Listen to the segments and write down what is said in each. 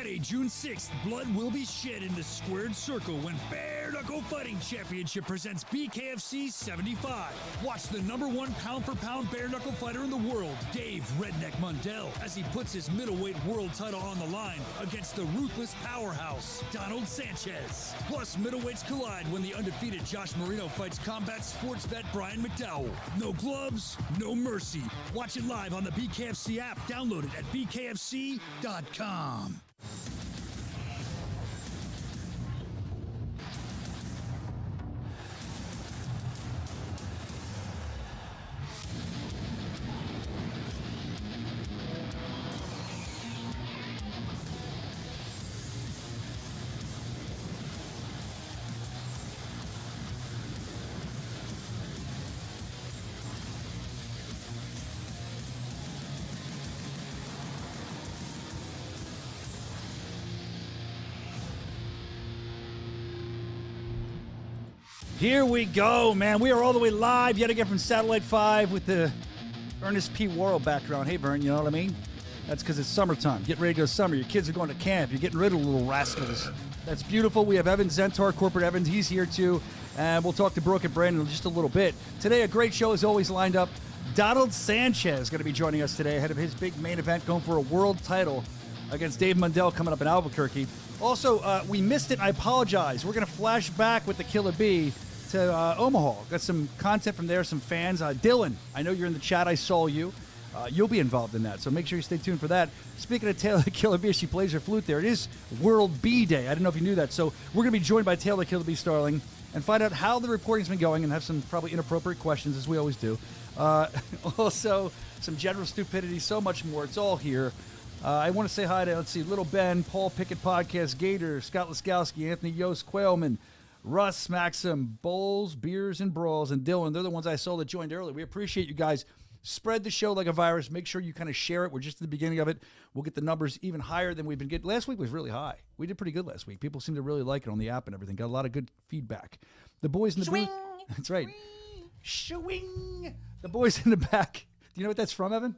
Friday, June 6th, blood will be shed in the squared circle when Bare Knuckle Fighting Championship presents BKFC 75. Watch the #1 pound-for-pound bare knuckle fighter in the world, Dave Redneck Mundell, as he puts his middleweight world title on the line against the ruthless powerhouse, Donald Sanchez. Plus, middleweights collide when the undefeated Josh Marino fights combat sports vet Brian McDowell. No gloves, no mercy. Watch it live on the BKFC app. Download it at bkfc.com. Here we go, man. We are all the way live yet again from Satellite 5 with the Ernest P. Worrell background. Hey, Vern, you know what I mean? That's because it's summertime. Get ready to go summer. Your kids are going to camp. You're getting rid of little rascals. That's beautiful. We have Evan Zentar, Corporate Evans. He's here, too. And we'll talk to Brooke and Brandon in just a little bit. Today, a great show is always lined up. Donald Sanchez is going to be joining us today ahead of his big main event going for a world title against Dave Mundell coming up in Albuquerque. Also, we missed it. I apologize. We're going to flash back with the Killer Bee to Omaha. Got some content from there, some fans. Dylan, I know you're in the chat. I saw you. You'll be involved in that, so make sure you stay tuned for that. Speaking of Taylor Killer Bee, she plays her flute there. It is World Bee Day. I didn't know if you knew that. So we're going to be joined by Taylor Killer Bee Starling and find out how the reporting's been going and have some probably inappropriate questions, as we always do. Also, some general stupidity, so much more. It's all here. I want to say hi to, let's see, Little Ben, Paul Pickett Podcast, Gator, Scott Laskowski, Anthony Yost, Quailman, Russ, Maxim, Bowls, Beers, and Brawls, and Dylan. They're the ones I saw that joined early. We appreciate you guys. Spread the show like a virus. Make sure you kind of share it. We're just at the beginning of it. We'll get the numbers even higher than we've been getting. Last week was really high. We did pretty good last week. People seem to really like it on the app and everything. Got a lot of good feedback. The boys in the booth. That's right. Shwing. The boys in the back. Do you know what that's from, Evan?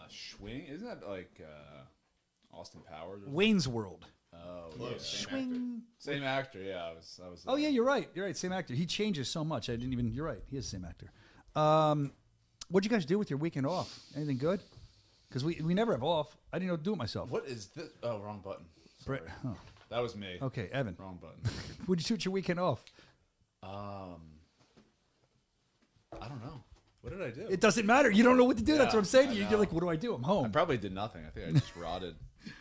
Swing? Isn't that like Austin Powers? Wayne's World. Oh, yeah. Swing. Same actor, yeah. I was. Oh yeah, you're right. You're right. Same actor. He changes so much. I didn't even. You're right. He is the same actor. What'd you guys do with your weekend off? Anything good? Because we never have off. I didn't know to do it myself. What is this? Oh, wrong button. Sorry. Oh. That was me. Okay, Evan. Wrong button. What'd you do with your weekend off? I don't know. What did I do? It doesn't matter. You don't know what to do. Yeah, That's what I'm saying to you. I You're know. like, what do I do? I'm home. I probably did nothing. I think I just rotted.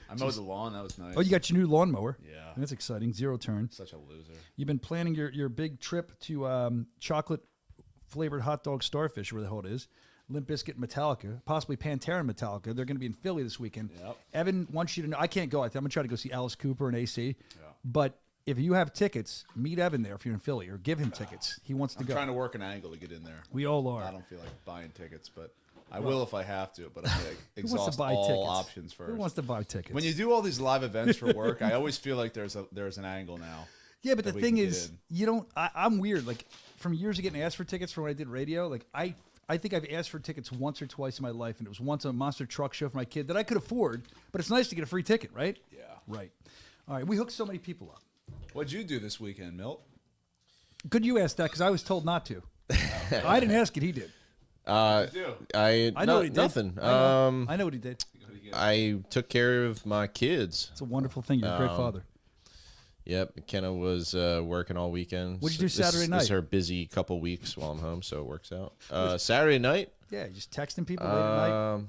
I mowed the lawn. That was nice. Oh, you got your new lawnmower. Yeah. That's exciting. 0 turn. Such a loser. You've been planning your big trip to chocolate-flavored hot dog Starfish, where the hell it is. Limp Bizkit Metallica, possibly Pantera and Metallica. They're going to be in Philly this weekend. Yep. Evan wants you to know. I can't go. I'm going to try to go see Alice Cooper and AC. Yeah. But if you have tickets, meet Evan there if you're in Philly, or give him tickets. He wants to I'm go. trying to work an angle to get in there. We all are. I don't feel like buying tickets, but I will if I have to. But I'm like, Who wants to exhaust buy all tickets? options first. Who wants to buy tickets? When you do all these live events for work, I always feel like there's an angle now. Yeah, but the that we thing can get is, in. you don't. I'm weird. Like from years of getting asked for tickets from when I did radio. Like I think I've asked for tickets once or twice in my life, and it was once a monster truck show for my kid that I could afford. But it's nice to get a free ticket, right? Yeah. Right. All right. We hooked so many people up. What'd you do this weekend, Milt? Good you asked that because I was told not to. I didn't ask it. He did. I know what he did. Nothing. I know what he did. I took care of my kids. It's a wonderful thing. You're a great father. Yep, McKenna was working all weekend. What'd you do Saturday night? This is her busy couple weeks while I'm home, so it works out. Saturday night? Yeah, just texting people late at night.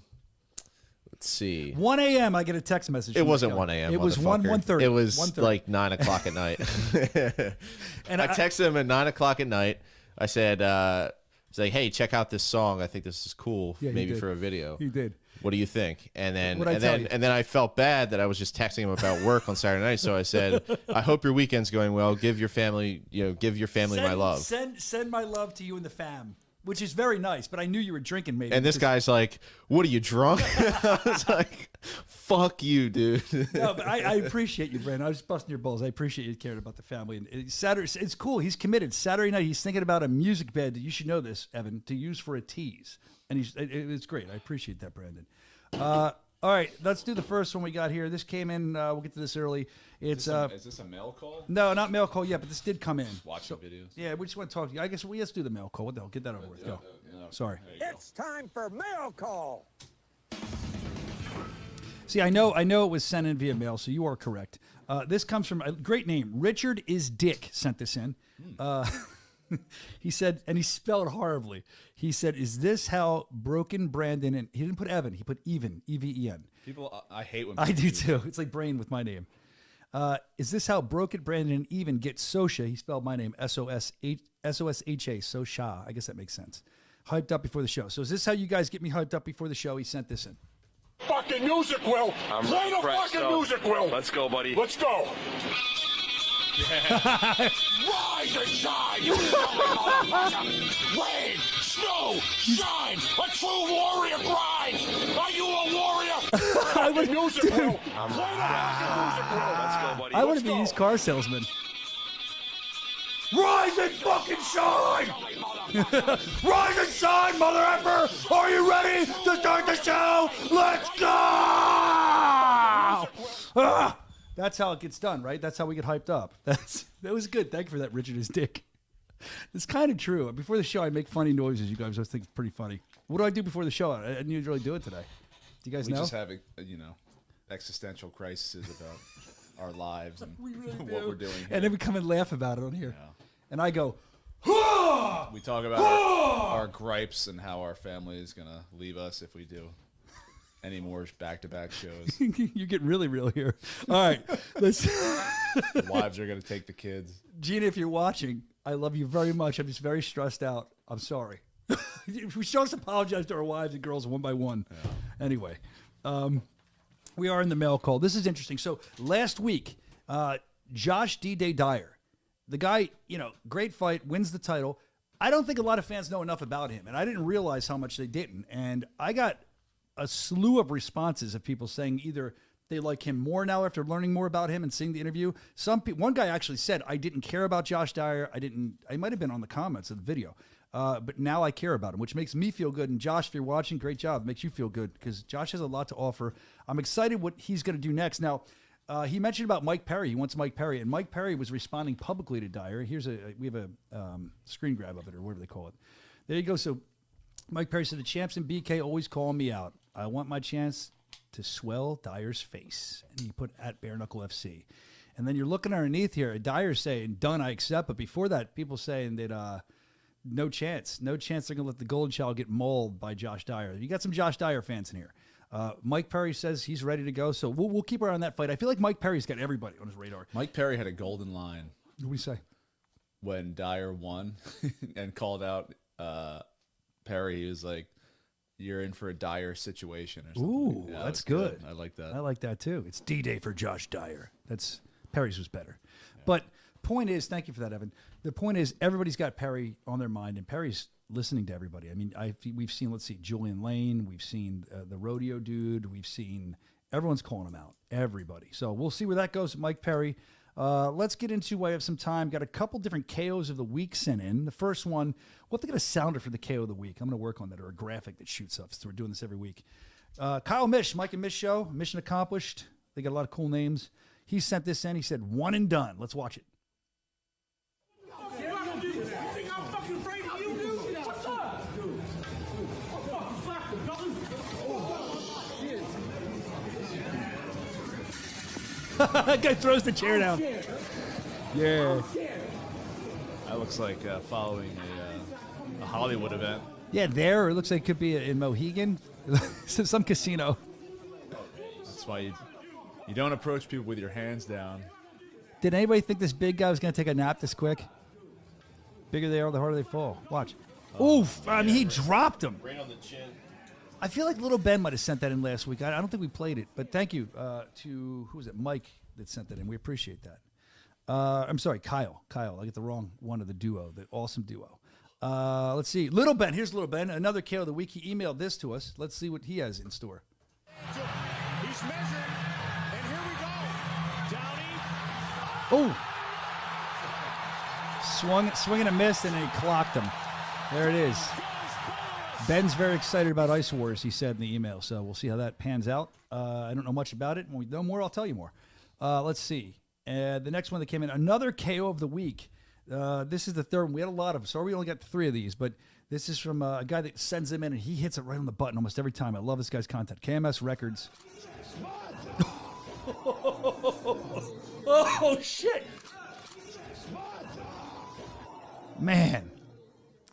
Let's see. 1 a.m. I get a text message. It from wasn't Michelle. 1 a.m. It was 1:30. It was 1:30. like 9 o'clock at night. And I texted him at 9 o'clock at night. I said, "It's like, hey, check out this song. I think this is cool, Yeah, maybe did. for a video." You did. What do you think? And then What'd I tell you? and then I felt bad that I was just texting him about work on Saturday night. So I said, "I hope your weekend's going well. Give your family, my love." Send my love to you and the fam, which is very nice. But I knew you were drinking, maybe. And this guy's like, "What are you, drunk?" I was like, "Fuck you, dude." No, but I appreciate you, Brandon. I was just busting your balls. I appreciate you caring about the family. And Saturday, it's cool. He's committed. Saturday night, he's thinking about a music bed that you should know this, Evan, to use for a tease. And it's great. I appreciate that, Brandon. All right, let's do the first one we got here. This came in. We'll get to this early. It's Is this a mail call? no, not mail call yet, but this did come in. Watching videos. Yeah, we just want to talk to you. I guess let's do the mail call. What the hell? Get that over with. Go. Sorry. It's time for mail call. See, I know it was sent in via mail, so you are correct. This comes from a great name. Richard is Dick sent this in. He said, and he spelled horribly. He said, "Is this how broken Brandon?" And he didn't put Evan. He put Even, E-V-E-N. People, I hate when I people do that. too. It's like Brain with my name. Is this how broken Brandon and Even get Soscia? He spelled my name S-O-S-H-A, Soscia. I guess that makes sense. Hyped up before the show. So is this how you guys get me hyped up before the show? He sent this in. Fucking music, Will. Play the fucking music, Will. Let's go, buddy. Let's go. Rise and shine, you rain, snow, shine, a true warrior grinds. Are you a warrior? I would, Music, Will. Play the fucking music, Will. Let's go, buddy. I want to be a used car salesman. Rise and fucking shine! Rise and shine, mother effer! Are you ready to start the show? Let's go! That's how it gets done, right? That's how we get hyped up. That was good. Thank you for that, Richard is Dick. It's kind of true. Before the show, I make funny noises. You guys, I think it's pretty funny. What do I do before the show? I didn't really do it today. Do you guys We know? just have, existential crises about our lives and what we're doing here. And then we come and laugh about it on here. Yeah. And I go, We talk about our gripes and how our family is going to leave us if we do any more back-to-back shows. you get really real here. All right. Let's. The wives are going to take the kids. Gina, if you're watching, I love you very much. I'm just very stressed out. I'm sorry. We should just apologize to our wives and girls one by one. Yeah. Anyway, we are in the mail call. This is interesting. So last week, Josh D-Day Dyer, the guy, great fight, wins the title. I don't think a lot of fans know enough about him, and I didn't realize how much they didn't. And I got a slew of responses of people saying either they like him more now after learning more about him and seeing the interview. One guy actually said, "I didn't care about Josh Dyer. I might have been on the comments of the video, but now I care about him," which makes me feel good. And Josh, if you're watching, great job. It makes you feel good because Josh has a lot to offer. I'm excited what he's going to do next. Now, he mentioned about Mike Perry. He wants Mike Perry, and Mike Perry was responding publicly to Dyer. We have a screen grab of it, or whatever they call it. There you go. So Mike Perry said, "The champs in BK always call me out. I want my chance to swell Dyer's face." And he put at Bare Knuckle FC. And then you're looking underneath here, Dyer saying, "Done, I accept." But before that, people saying that no chance they're going to let the Golden Child get mauled by Josh Dyer. You got some Josh Dyer fans in here. Mike Perry says he's ready to go, so we'll keep our eye on that fight. I feel like Mike Perry's got everybody on his radar. Mike Perry had a golden line What do we say? when Dyer won and called out Perry. He was like, "You're in for a dire situation," or something. Ooh, Yeah, that's that was good. I like that. I like that too. It's D-Day for Josh Dyer. Perry's was better. Yeah. But point is, thank you for that, Evan. The point is, everybody's got Perry on their mind, and Perry's listening to everybody. I mean, we've seen, let's see, Julian Lane. We've seen the rodeo dude. We've seen everyone's calling him out. Everybody. So we'll see where that goes. Mike Perry. Let's get into. I have some time. Got a couple different KOs of the week sent in. The first one, we'll have to get a sounder for the KO of the week. I'm going to work on that, or a graphic that shoots up. So we're doing this every week. Kyle Mish, Mike and Mish show. Mission accomplished. They got a lot of cool names. He sent this in. He said, "One and done." Let's watch it. That guy throws the chair down. Yeah. That looks like following a Hollywood event. Yeah, there. It looks like it could be in Mohegan. Some casino. That's why you don't approach people with your hands down. Did anybody think this big guy was going to take a nap this quick? Bigger they are, the harder they fall. Watch. Oof. I mean, he dropped him. Right on the chin. I feel like Little Ben might have sent that in last week. I don't think we played it, but thank you to, who was it, Mike that sent that in. We appreciate that. I'm sorry, Kyle. I get the wrong one of the duo, the awesome duo. Let's see. Little Ben. Here's Little Ben. Another KO of the week. He emailed this to us. Let's see what he has in store. He's measuring, and here we go. Downey. Oh! Swing and a miss, and then he clocked him. There it is. Ben's very excited about Ice Wars, he said in the email, so we'll see how that pans out. I don't know much about it. When we know more, I'll tell you more. Let's see. The next one that came in, another KO of the week. This is the third one. We had a lot of them. Sorry we only got 3 of these, but this is from a guy that sends them in, and he hits it right on the button almost every time. I love this guy's content. KMS Records. Oh, shit. Man.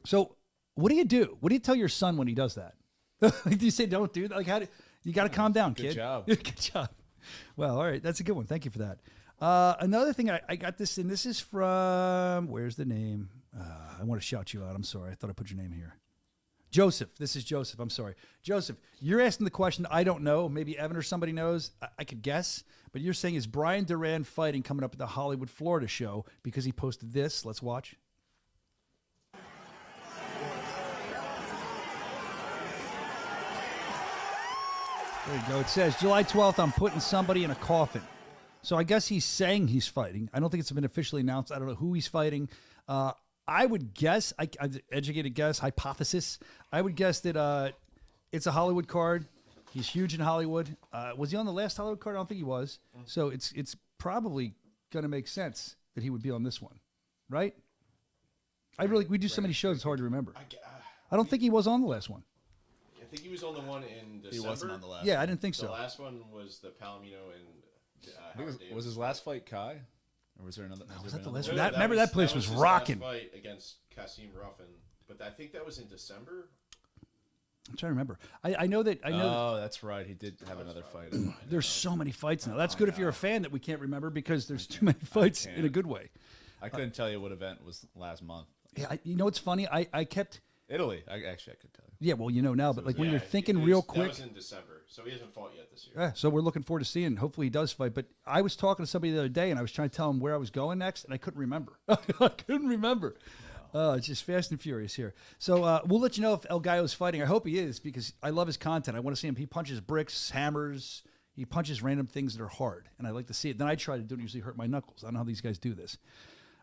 So what do you do? What do you tell your son when he does that? Do you say don't do that? Like, how do you got to calm down, kid? Good job. Good job. Well, all right. That's a good one. Thank you for that. Another thing, I got this in. This is from, where's the name? I want to shout you out. I'm sorry. I thought I put your name here. Joseph. This is Joseph. I'm sorry. Joseph, you're asking the question I don't know. Maybe Evan or somebody knows. I could guess. But you're saying, is Brian Duran fighting coming up at the Hollywood, Florida show because he posted this? Let's watch. There you go. It says, July 12th, I'm putting somebody in a coffin. So I guess he's saying he's fighting. I don't think it's been officially announced. I don't know who he's fighting. I would guess, educated guess, hypothesis, I would guess that it's a Hollywood card. He's huge in Hollywood. Was he on the last Hollywood card? I don't think he was. So it's probably going to make sense that he would be on this one, right? We do so many shows, it's hard to remember. I don't think he was on the last one. I think he was on the one in December. He wasn't on the last Yeah, one. I didn't think so. The last one was the Palomino and Was his last fight Kai? Or was there another? Was that the last No, one? Remember that place was rocking. His last fight against Kasim Ruffin, but I think that was in December. I'm trying to remember. I know that. Oh, that's right. He did have another fight. There's so many fights now. That's good if you're a fan that we can't remember because there's too many fights in a good way. I couldn't tell you what event was last month. Yeah, you know what's funny? I kept. Italy. I could tell you. Yeah, well, you know now, but like when you're thinking was, real that quick. was in December, so he hasn't fought yet this year. Yeah, so we're looking forward to seeing. Hopefully he does fight. But I was talking to somebody the other day, and I was trying to tell him where I was going next, and I couldn't remember. I couldn't remember. It's just fast and furious here. So we'll let you know if El Gallo's fighting. I hope he is because I love his content. I want to see him. He punches bricks, hammers. He punches random things that are hard, and I like to see it. Then I try to do it. Usually hurt my knuckles. I don't know how these guys do this.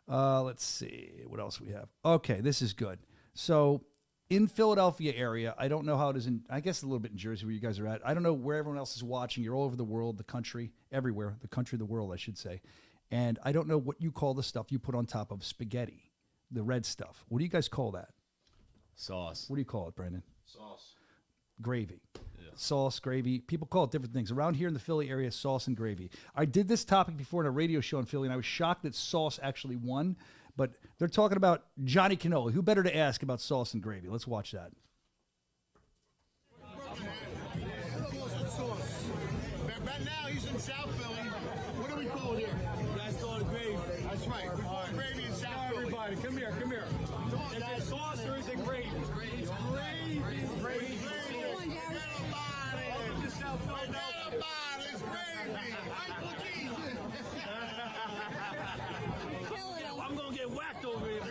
Let's see. What else we have? Okay, this is good. So in Philadelphia area, I don't know how it is in, I guess a little bit in Jersey where you guys are at. I don't know where everyone else is watching. You're all over the world, the country, everywhere. The country, the world, I should say. And I don't know what you call the stuff you put on top of spaghetti, the red stuff. What do you guys call that? Sauce. What do you call it, Brandon? Sauce. Gravy. Yeah. Sauce, gravy. People call it different things. Around here in the Philly area, sauce and gravy. I did this topic before in a radio show in Philly, and I was shocked that sauce actually won. But they're talking about Johnny Cannoli. Who better to ask about sauce and gravy? Let's watch that. Right now he's in South Philly. What do we call it here? You guys call it gravy. That's right. We call it gravy in South Philly. Everybody, come here, come here. Is it sauce or is it gravy? It's gravy. Gravy. It's South Philly. It's gravy. I'm gonna get whacked over here.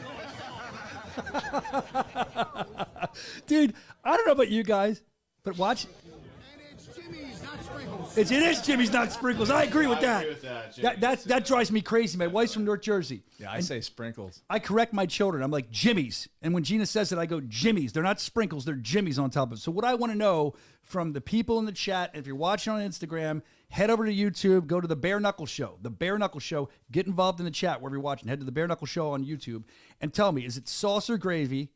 Dude, I don't know about you guys, but watch. And it's Jimmy's, not Sprinkles. It is Jimmy's, not Sprinkles. I agree with that. agree with that, Jimmy. That drives me crazy. My wife's from North Jersey. Yeah, I say sprinkles. I correct my children. I'm like, Jimmy's. And when Gina says it, I go, Jimmy's. They're not Sprinkles. They're Jimmy's on top of it. So what I want to know from the people in the chat, if you're watching on Instagram, head over to YouTube, go to The Bare Knuckle Show. The Bare Knuckle Show. Get involved in the chat wherever you're watching. Head to The Bare Knuckle Show on YouTube and tell me, is it sauce or gravy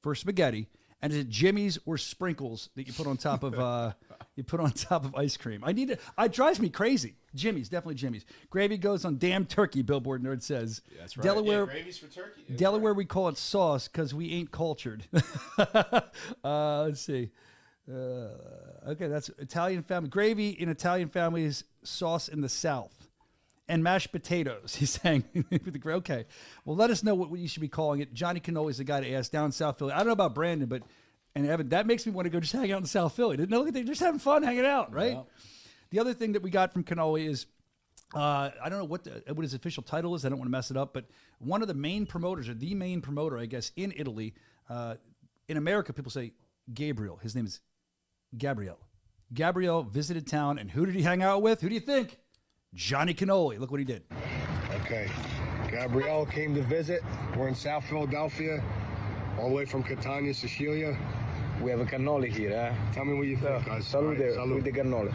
for spaghetti? And is it Jimmy's or Sprinkles that you put on top of ice cream? It drives me crazy. Jimmy's, definitely Jimmy's. Gravy goes on damn turkey, Billboard Nerd says. Yeah, that's right. Delaware, gravy's for turkey. Delaware, we call it sauce because we ain't cultured. Let's see. Okay, that's Italian family. Gravy in Italian families, sauce in the South. And mashed potatoes, he's saying. Okay. Well, let us know what you should be calling it. Johnny Cannoli's the guy to ask down in South Philly. I don't know about Brandon, and Evan, that makes me want to go just hang out in South Philly. Look at, they're just having fun hanging out, right? Yeah. The other thing that we got from Cannoli is, I don't know what his official title is. I don't want to mess it up, but one of the main promoters, or the main promoter, I guess, in Italy. In America, people say Gabriel. His name is Gabriel. Gabriel visited town, and who did he hang out with? Who do you think? Johnny Cannoli. Look what he did. Okay. Gabrielle came to visit. We're in South Philadelphia, all the way from Catania, Sicilia. We have a cannoli here, eh? Tell me what you think, guys. Salute, Salute. with the cannoli.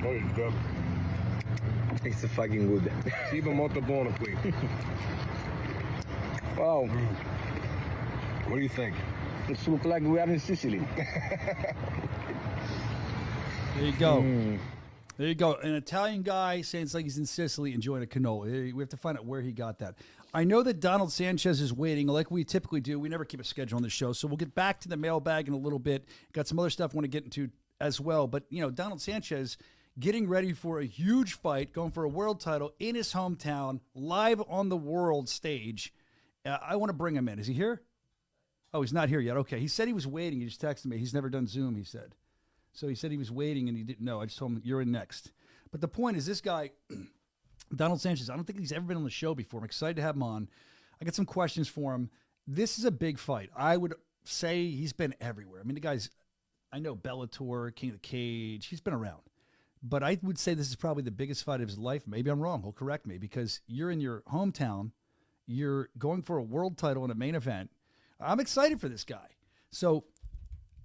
Oh, it's good. It's fucking good. Cibo molto buono qui. Wow. What do you think? It looks like we are in Sicily. There you go. There you go. An Italian guy saying it's like he's in Sicily enjoying a cannoli. We have to find out where he got that. I know that Donald Sanchez is waiting, like we typically do. We never keep a schedule on the show, so we'll get back to the mailbag in a little bit. Got some other stuff I want to get into as well. But, you know, Donald Sanchez getting ready for a huge fight, going for a world title in his hometown, live on the world stage. I want to bring him in. Is he here? Oh, he's not here yet. Okay. He said he was waiting. He just texted me. He's never done Zoom, he said. So he said he was waiting and he didn't know. I just told him, you're in next. But the point is, this guy, Donald Sanchez, I don't think he's ever been on the show before. I'm excited to have him on. I got some questions for him. This is a big fight. I would say he's been everywhere. I mean, the guy's, I know Bellator, King of the Cage. He's been around. But I would say this is probably the biggest fight of his life. Maybe I'm wrong. He'll correct me because you're in your hometown. You're going for a world title in a main event. I'm excited for this guy. So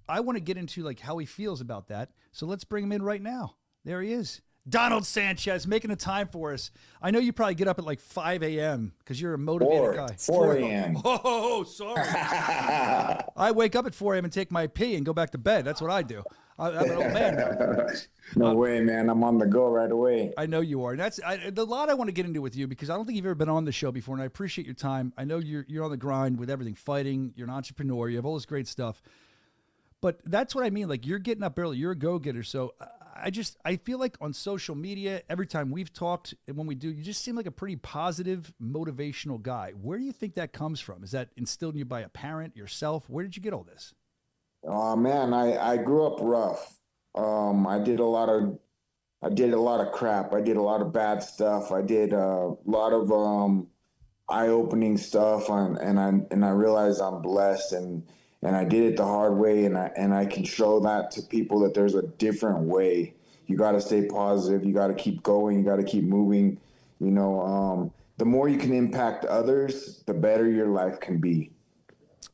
I want to get into like how he feels about that. So let's bring him in right now. There he is. Donald Sanchez making a time for us. I know you probably get up at like 5 a.m. because you're a motivated guy. 4 a.m. Oh, sorry. I wake up at 4 a.m. and take my pee and go back to bed. That's what I do. I'm an old man now. No way, man. I'm on the go right away. I know you are. And that's the lot I want to get into with you because I don't think you've ever been on the show before, and I appreciate your time. I know you're on the grind with everything, fighting. You're an entrepreneur. You have all this great stuff. But that's what I mean. Like, you're getting up early. You're a go-getter. So I feel like on social media, every time we've talked and when we do, you just seem like a pretty positive, motivational guy. Where do you think that comes from? Is that instilled in you by a parent, yourself? Where did you get all this? Oh man, I grew up rough. I did a lot of crap. I did a lot of bad stuff. I did a lot of eye-opening stuff, and I realized I'm blessed, and I did it the hard way, and I can show that to people that there's a different way. You got to stay positive. You got to keep going. You got to keep moving. You know, the more you can impact others, the better your life can be.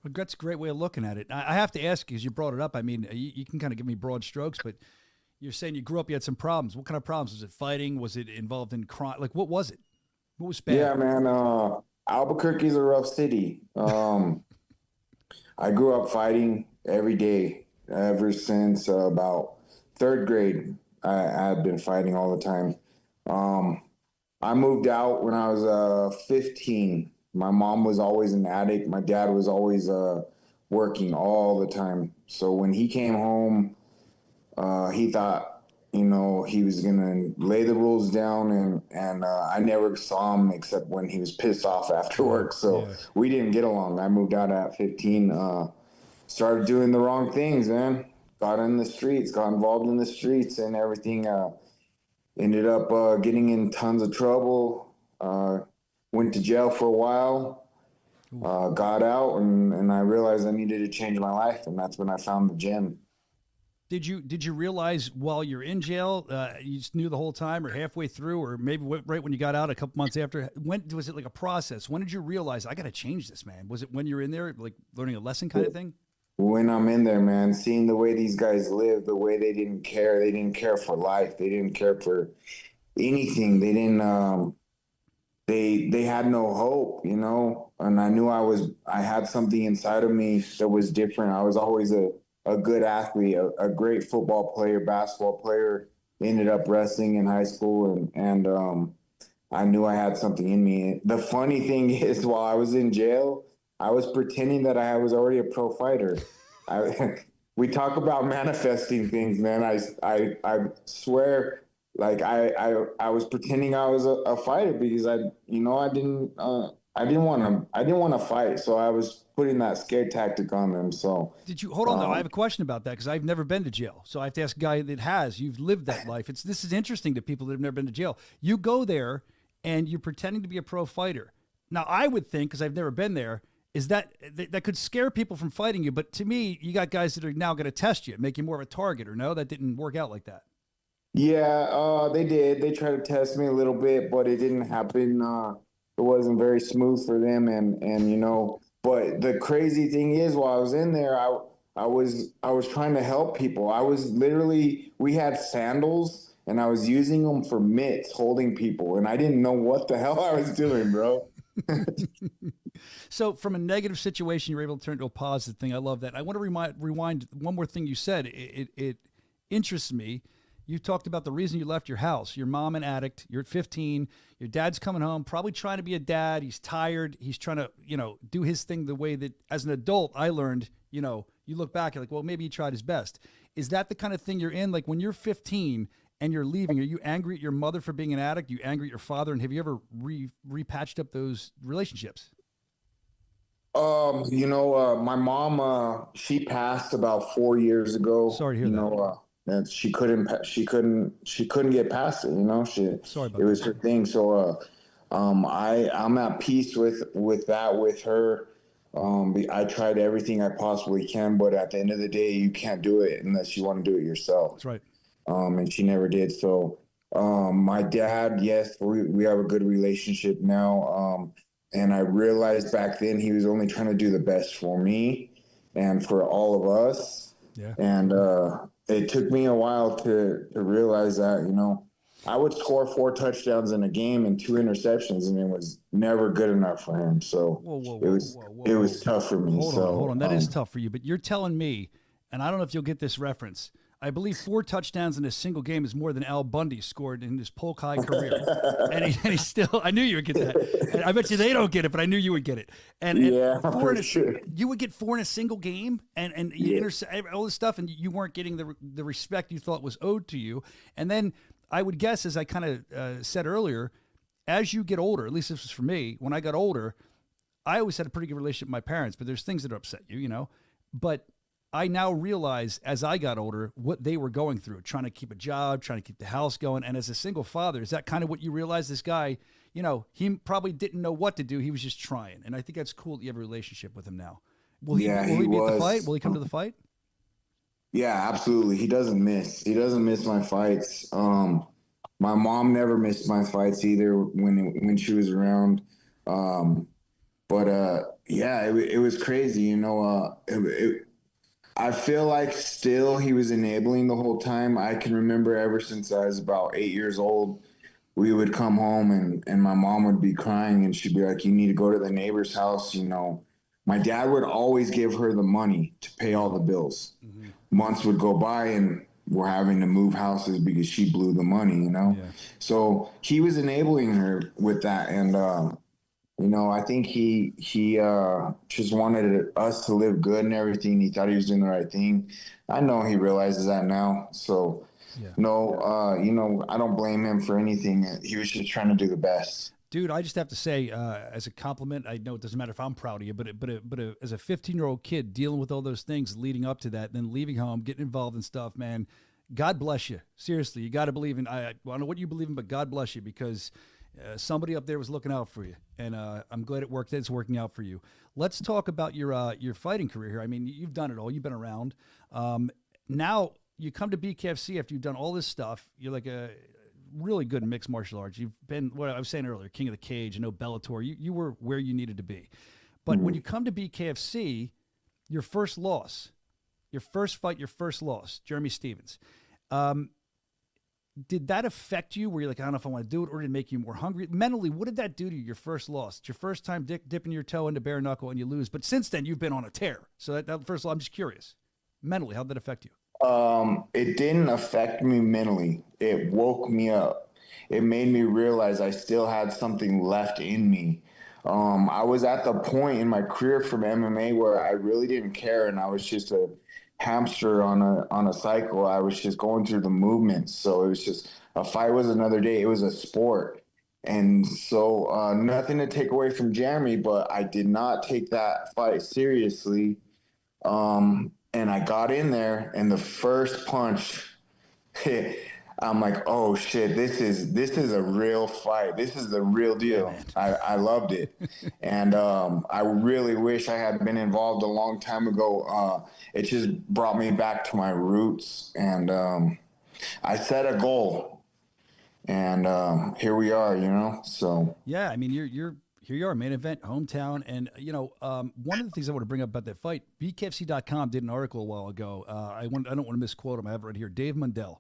That's a great way of looking at it. I have to ask you, because you brought it up. I mean, you can kind of give me broad strokes, but you're saying you grew up, you had some problems. What kind of problems? Was it fighting? Was it involved in crime? Like, what was it? What was bad? Yeah, man. Albuquerque's a rough city. I grew up fighting every day ever since about third grade. I've been fighting all the time. I moved out when I was 15. My mom was always an addict. My dad was always working all the time. So when he came home, he thought, you know, he was going to lay the rules down. And I never saw him except when he was pissed off after work. So we didn't get along. I moved out at 15, started doing the wrong things, man. Got in the streets, got involved in the streets and everything. Ended up getting in tons of trouble. Went to jail for a while, got out, and I realized I needed to change my life, and that's when I found the gym. Did you realize while you're in jail, you just knew the whole time, or halfway through, or maybe right when you got out a couple months after? When was it like a process? When did you realize I got to change this, man? Was it when you're in there, like learning a lesson kind of thing? When I'm in there, man, seeing the way these guys live, the way they didn't care for life, they didn't care for anything, they didn't. They had no hope, you know, and I knew I had something inside of me that was different. I was always a good athlete, a great football player, basketball player, ended up wrestling in high school. And I knew I had something in me. The funny thing is, while I was in jail, I was pretending that I was already a pro fighter. We talk about manifesting things, man. I swear, like I was pretending I was a fighter because I didn't want to fight, so I was putting that scare tactic on them. So did you hold on though? I have a question about that because I've never been to jail, so I have to ask a guy that has. You've lived that life. This is interesting to people that have never been to jail. You go there and you're pretending to be a pro fighter. Now I would think, because I've never been there, is that could scare people from fighting you. But to me, you got guys that are now going to test you, make you more of a target. Or no, that didn't work out like that. Yeah, they did. They tried to test me a little bit, but it didn't happen. wasn't very smooth for them, and you know. But the crazy thing is, while I was in there, I was trying to help people. I was literally, we had sandals, and I was using them for mitts, holding people, and I didn't know what the hell I was doing, bro. So from a negative situation, you're able to turn it into a positive thing. I love that. I want to rewind one more thing you said. It interests me. You talked about the reason you left your house. Your mom an addict. You're at 15. Your dad's coming home, probably trying to be a dad. He's tired. He's trying to, do his thing the way that as an adult I learned, you look back, you're like, well, maybe he tried his best. Is that the kind of thing you're in? Like when you're 15 and you're leaving, are you angry at your mother for being an addict? Are you angry at your father? And have you ever repatched up those relationships? My mom, she passed about 4 years ago. Sorry to hear that. And she couldn't get past it. Sorry about it was her thing. So, I'm at peace with that, with her. I tried everything I possibly can, but at the end of the day, you can't do it unless you want to do it yourself. That's right. And she never did. So, my dad, yes, we have a good relationship now. And I realized back then he was only trying to do the best for me and for all of us. Yeah. And it took me a while to realize that, I would score 4 touchdowns in a game and 2 interceptions, and it was never good enough for him. So it was tough for me. Hold on. That is tough for you. But you're telling me, and I don't know if you'll get this reference, I believe 4 touchdowns in a single game is more than Al Bundy scored in his Polk High career. and he still, I knew you would get that. And I bet you they don't get it, but I knew you would get it. And sure. You would get 4 in a single game and you intercept all this stuff, and you weren't getting the respect you thought was owed to you. And then I would guess, as I kind of said earlier, as you get older, at least this was for me, when I got older, I always had a pretty good relationship with my parents, but there's things that upset you, But I now realize as I got older what they were going through, trying to keep a job, trying to keep the house going. And as a single father, is that kind of what you realize? This guy, he probably didn't know what to do. He was just trying. And I think that's cool that you have a relationship with him now. Will he be at the fight? Will he come to the fight? Yeah, absolutely. He doesn't miss my fights. My mom never missed my fights either when she was around. It was crazy. I feel like still he was enabling the whole time. I can remember ever since I was about 8 years old, we would come home and my mom would be crying and she'd be like, you need to go to the neighbor's house. My dad would always give her the money to pay all the bills. Mm-hmm. Months would go by and we're having to move houses because she blew the money, Yeah. So he was enabling her with that. And, I think he just wanted us to live good and everything. He thought he was doing the right thing. I know he realizes that now. So, I don't blame him for anything. He was just trying to do the best. Dude, I just have to say, as a compliment, I know it doesn't matter if I'm proud of you, but as a 15-year-old kid dealing with all those things leading up to that, then leaving home, getting involved in stuff, man, God bless you. Seriously, you got to believe in. I don't know what you believe in, but God bless you because somebody up there was looking out for you, and I'm glad it worked. It's working out for you. Let's talk about your fighting career here. I mean, you've done it all. You've been around. Now you come to BKFC after you've done all this stuff. You're like a really good in mixed martial arts. You've been, what I was saying earlier, King of the Cage, Bellator. You were where you needed to be. But when you come to BKFC, your first loss, your first fight, your first loss, Jeremy Stevens. Did that affect you where you're like, I don't know if I want to do it, or did it make you more hungry? Mentally, what did that do to you, your first loss? It's your first time dipping your toe into bare knuckle and you lose. But since then, you've been on a tear. So that first of all, I'm just curious. Mentally, how did that affect you? It didn't affect me mentally. It woke me up. It made me realize I still had something left in me. I was at the point in my career from MMA where I really didn't care, and I was just a hamster on a cycle. I was just going through the movements. So it was just, a fight was another day. It was a sport. And so nothing to take away from Jeremy, but I did not take that fight seriously. And I got in there, and the first punch hit. I'm like, oh shit, this is a real fight. This is the real deal. I loved it. And I really wish I had been involved a long time ago. It just brought me back to my roots. And I set a goal. And here we are, So yeah, I mean, you're here you are, main event, hometown. And, one of the things I want to bring up about that fight, BKFC.com did an article a while ago. I don't want to misquote him. I have it right here. Dave Mundell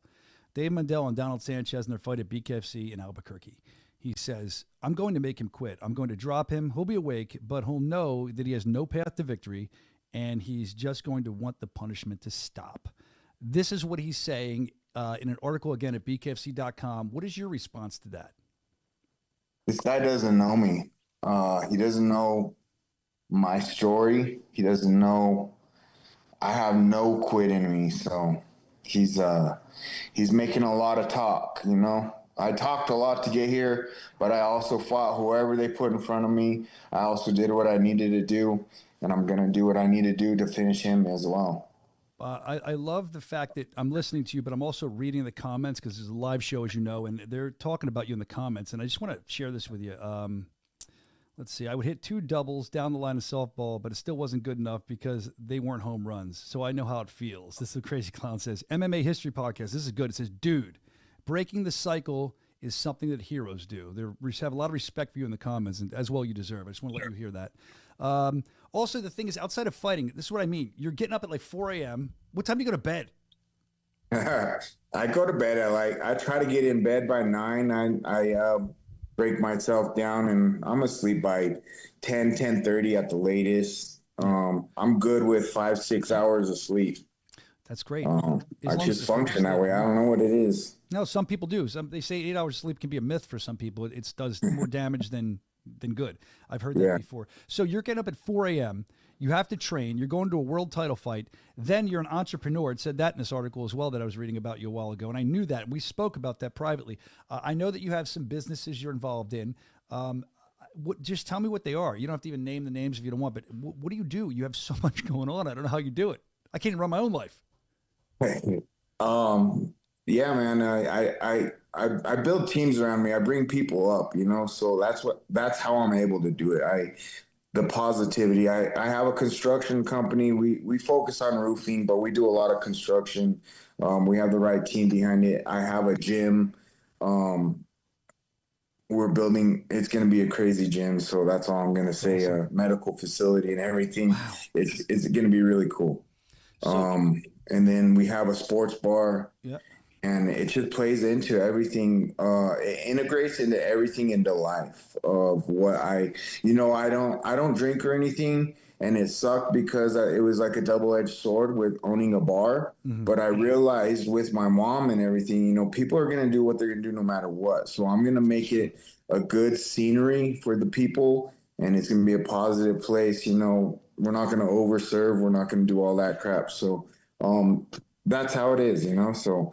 and Donald Sanchez in their fight at BKFC in Albuquerque. He says, I'm going to make him quit. I'm going to drop him. He'll be awake, but he'll know that he has no path to victory, and he's just going to want the punishment to stop. This is what he's saying in an article, again, at BKFC.com. What is your response to that? This guy doesn't know me. He doesn't know my story. He doesn't know I have no quit in me. So he's making a lot of talk, I talked a lot to get here, but I also fought whoever they put in front of me. I also did what I needed to do, and I'm going to do what I need to do to finish him as well. I love the fact that I'm listening to you, but I'm also reading the comments because there's a live show, as you know, and they're talking about you in the comments. And I just want to share this with you. Let's see. I would hit 2 doubles down the line of softball, but it still wasn't good enough because they weren't home runs. So I know how it feels. This is what Crazy Clown says. MMA History Podcast. This is good. It says, dude, breaking the cycle is something that heroes do. They have a lot of respect for you in the comments, and as well you deserve. I just want to let you hear that. Also, the thing is, outside of fighting, this is what I mean. You're getting up at like 4 a.m. What time do you go to bed? I go to bed at I try to get in bed by 9. I break myself down, and I'm asleep by 10:30 at the latest. I'm good with 5-6 hours of sleep. That's great. I just function that way. I don't know what it is. No, some people do. They say 8 hours of sleep can be a myth for some people. It does more damage than good. I've heard that before. So you're getting up at 4 a.m. You have to train. You're going to a world title fight. Then you're an entrepreneur. It said that in this article as well that I was reading about you a while ago. And I knew that. We spoke about that privately. I know that you have some businesses you're involved in. Just tell me what they are. You don't have to even name the names if you don't want, but what do you do? You have so much going on. I don't know how you do it. I can't even run my own life. Yeah, man. I build teams around me. I bring people up, so that's how I'm able to do it. The positivity. I have a construction company. We focus on roofing, but we do a lot of construction. We have the right team behind it. I have a gym. We're building, it's going to be a crazy gym. So that's all I'm going to say. A medical facility and everything. Wow. It's going to be really cool. And then we have a sports bar. Yeah. And it just plays into everything. It integrates into everything into life of what I don't drink or anything. And it sucked because it was like a double-edged sword with owning a bar. Mm-hmm. But I realized with my mom and everything, people are going to do what they're going to do no matter what. So I'm going to make it a good scenery for the people, and it's going to be a positive place. We're not going to overserve. We're not going to do all that crap. So that's how it is, So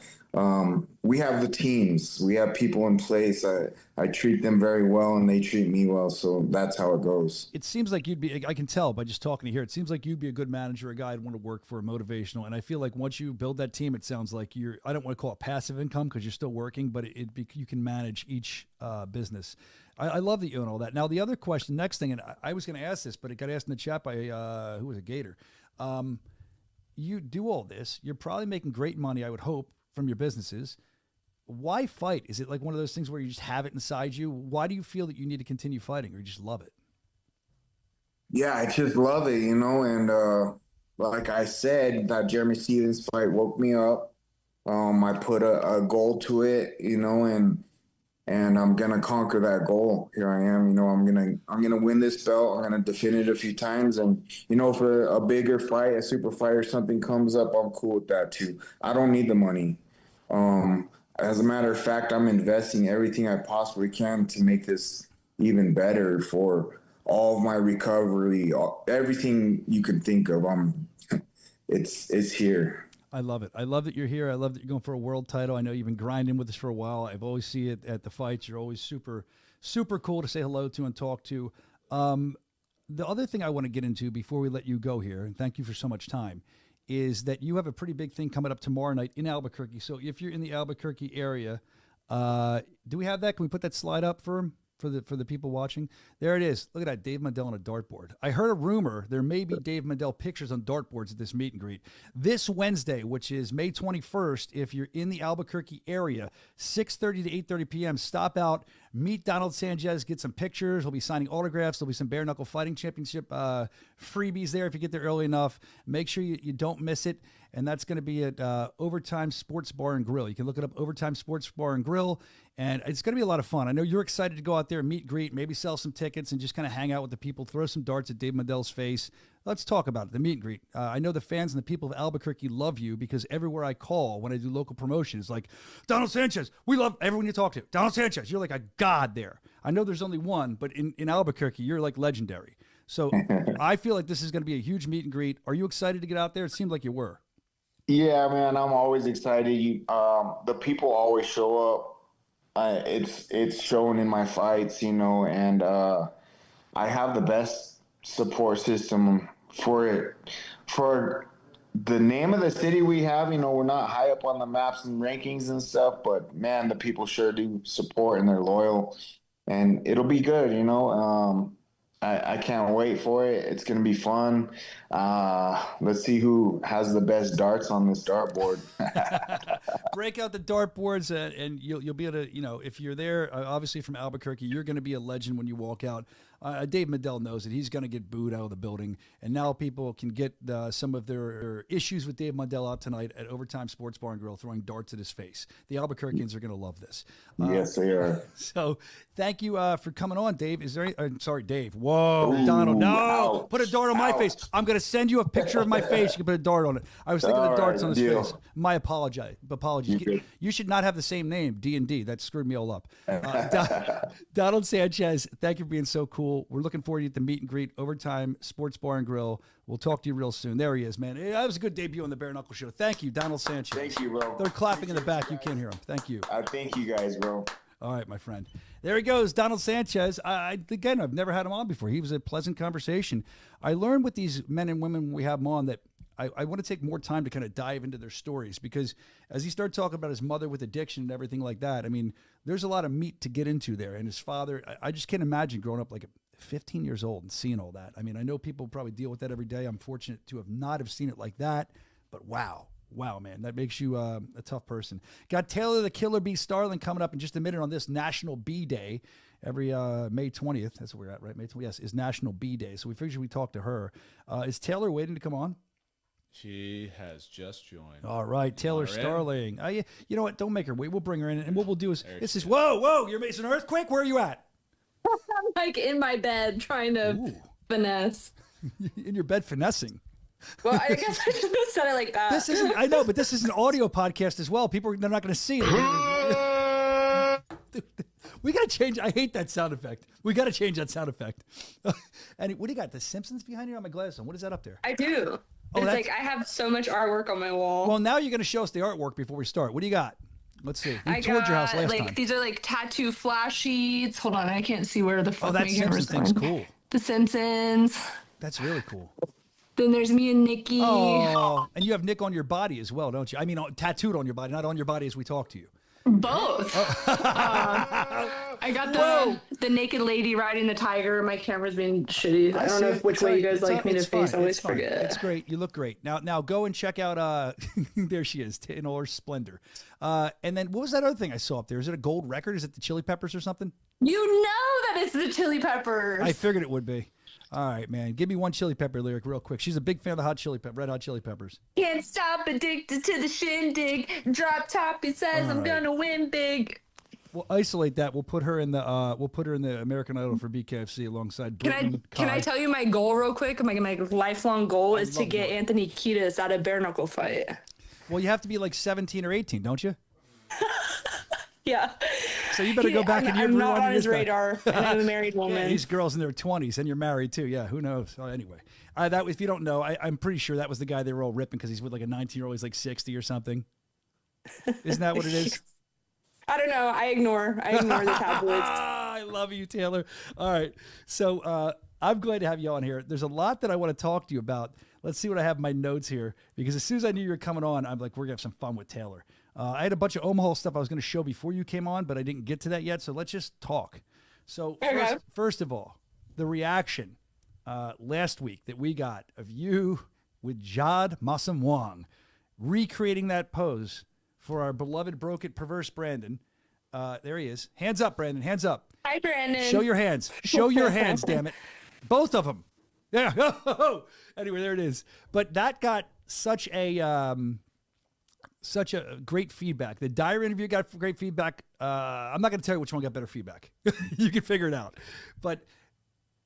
we have the teams. We have people in place. I treat them very well, and they treat me well. So that's how it goes. It seems like I can tell by just talking to you here, it seems like you'd be a good manager, a guy I'd want to work for, motivational. And I feel like once you build that team, it sounds like I don't want to call it passive income because you're still working, but you can manage each business. I love that you own all that. Now, the other question, next thing, and I was going to ask this, but it got asked in the chat by, who was it, Gator? You do all this. You're probably making great money, I would hope, from your businesses. Why fight? Is it like one of those things where you just have it inside you? Why do you feel that you need to continue fighting, or you just love it? Yeah, I just love it, and like I said, that Jeremy Stevens fight woke me up. I put a goal to it, and I'm gonna conquer that goal. Here I am, I'm gonna win this belt. I'm gonna defend it a few times, and for a bigger fight, a super fight or something comes up, I'm cool with that too. I don't need the money. As a matter of fact, I'm investing everything I possibly can to make this even better for all of my recovery, everything you could think of. It's here. I love it. I love that you're here. I love that you're going for a world title. I know you've been grinding with us for a while. I've always see it at the fights. You're always super, super cool to say hello to and talk to. The other thing I want to get into before we let you go here, and thank you for so much time, is that you have a pretty big thing coming up tomorrow night in Albuquerque. So if you're in the Albuquerque area, do we have that? Can we put that slide up for for the people watching? There it is. Look at that, Dave Mandel on a dartboard. I heard a rumor there may be Dave Mandel pictures on dartboards at this meet and greet. This Wednesday, which is May 21st, if you're in the Albuquerque area, 6:30 to 8:30 p.m., stop out, meet Donald Sanchez, get some pictures. He'll be signing autographs. There'll be some bare knuckle fighting championship freebies there if you get there early enough. Make sure you don't miss it. And that's going to be at Overtime Sports Bar and Grill. You can look it up, Overtime Sports Bar and Grill, and it's going to be a lot of fun. I know you're excited to go out there and meet, greet, maybe sell some tickets and just kind of hang out with the people, throw some darts at Dave Mandel's face. Let's talk about it, the meet and greet. I know the fans and the people of Albuquerque love you because everywhere I call when I do local promotion, it's like, Donald Sanchez, we love everyone you talk to. Donald Sanchez, you're like a god there. I know there's only one, but in Albuquerque, you're like legendary. So I feel like this is going to be a huge meet and greet. Are you excited to get out there? It seemed like you were. Yeah, man, I'm always excited. The people alwait show up. It's shown in my fights, and I have the best support system for it. For the name of the city we have, we're not high up on the maps and rankings and stuff, but man, the people sure do support and they're loyal, and it'll be good, I can't wait for it. It's going to be fun. Let's see who has the best darts on this dartboard. Break out the dartboards, and you'll be able to, if you're there, obviously from Albuquerque, you're going to be a legend when you walk out. Dave Mandel knows that he's going to get booed out of the building, and now people can get some of their issues with Dave Mandel out tonight at Overtime Sports Bar and Grill, throwing darts at his face. The Albuquerqueans are going to love this. Yes, they are. So thank you for coming on, Dave. Is there sorry, Dave. Whoa, ooh, Donald, no. Ouch, put a dart on my face. I'm going to send you a picture of my face. You can put a dart on it. I was thinking of darts on his face. My apologies. You should not have the same name, D&D. That screwed me all up. Donald Sanchez, thank you for being so cool. We're looking forward to the meet and greet, Overtime Sports Bar and Grill. We'll talk to you real soon. There he is, man. That was a good debut on the Bare Knuckle Show. Thank you, Donald Sanchez. Thank you, bro. They're clapping in the back. You can't hear them. Thank you. Thank you guys, bro. All right, my friend. There he goes, Donald Sanchez. Again, I've never had him on before. He was a pleasant conversation. I learned with these men and women when we have them on that I want to take more time to kind of dive into their stories, because as he started talking about his mother with addiction and everything like that, I mean, there's a lot of meat to get into there. And his father, I just can't imagine growing up like 15 years old and seeing all that. I mean, I know people probably deal with that every day. I'm fortunate to have seen it like that, but wow, man, that makes you a tough person. Got Taylor the Killer Bee Starling coming up in just a minute on this National Bee Day. Every May 20th, that's where we're at, right? May 20th, yes, is National Bee Day. So we figured we'd talk to her. Is Taylor waiting to come on? She has just joined. All right, Taylor Starling. You know what? Don't make her wait. We'll bring her in, and what we'll do is whoa! You're making an earthquake. Where are you at? I'm like in my bed trying to finesse. In your bed finessing. Well, I guess I should have said it like that. This isn't. I know, but this is an audio podcast as well. They're not going to see it. We got to change. I hate that sound effect. We got to change that sound effect. And what do you got? The Simpsons behind you on my glasses on? What is that up there? I do. It's like I have so much artwork on my wall. Well, now you're going to show us the artwork before we start. What do you got? Let's see. I toured your house last time. These are like tattoo flash sheets. Hold on, I can't see where the fuck that Simpsons thing's cool. The Simpsons. That's really cool. Then there's me and Nikki. Oh, and you have Nick on your body as well, don't you? I mean, tattooed on your body, not on your body as we talk to you. Both. I got the naked lady riding the tiger. My camera's being shitty. I don't know which way you guys like me to face. I always forget. It's great. You look great. Now go and check out. There she is in all her splendor. And then what was that other thing I saw up there? Is it a gold record? Is it the Chili Peppers or something? You know that it's the Chili Peppers. I figured it would be. All right, man. Give me one Chili Pepper lyric real quick. She's a big fan of the Red Hot Chili Peppers. Can't stop addicted to the shindig. Drop top, he says I'm gonna win big. We'll isolate that. We'll put her in the American Idol for BKFC alongside Britain. Can I tell you my goal real quick? My lifelong goal is to get Anthony Kiedis out of bare knuckle fight. Well, you have to be like 17 or 18, don't you? Yeah. So you better go back and I'm not on his radar. And I'm a married woman. Yeah, these girls in their 20s, and you're married too. Yeah, who knows? Oh, anyway, that if you don't know, I'm pretty sure that was the guy they were all ripping because he's with like a 19-year-old. He's like 60 or something. Isn't that what it is? I don't know. I ignore the tabloids. I love you, Taylor. All right. So I'm glad to have you on here. There's a lot that I want to talk to you about. Let's see what I have in my notes here, because as soon as I knew you were coming on, I'm like, we're going to have some fun with Taylor. I had a bunch of Omaha stuff I was going to show before you came on, but I didn't get to that yet. So let's just talk. So Okay. first of all, the reaction last week that we got of you with Jad Masam Wong recreating that pose for our beloved broken perverse Brandon. There he is. Hands up, Brandon. Hands up. Hi, Brandon. Show your hands. Show your hands, damn it. Both of them. Yeah. Anyway, there it is. But that got such a great feedback. The Dyer interview got great feedback. I'm not going to tell you which one got better feedback. You can figure it out. But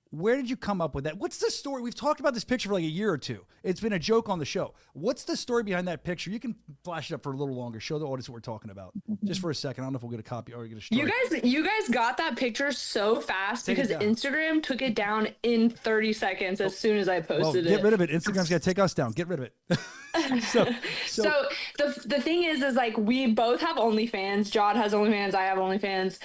where did you come up with that? What's the story? We've talked about this picture for like a year or two. It's been a joke on the show. What's the story behind that picture? You can flash it up for a little longer. Show the audience what we're talking about. Just for a second. I don't know if we'll get a copy or get a story. You guys got that picture so fast because Instagram took it down in 30 seconds as soon as I posted it. Get rid of it. Instagram's got to take us down. Get rid of it. So the thing is like we both have OnlyFans. Jod has OnlyFans. I have OnlyFans.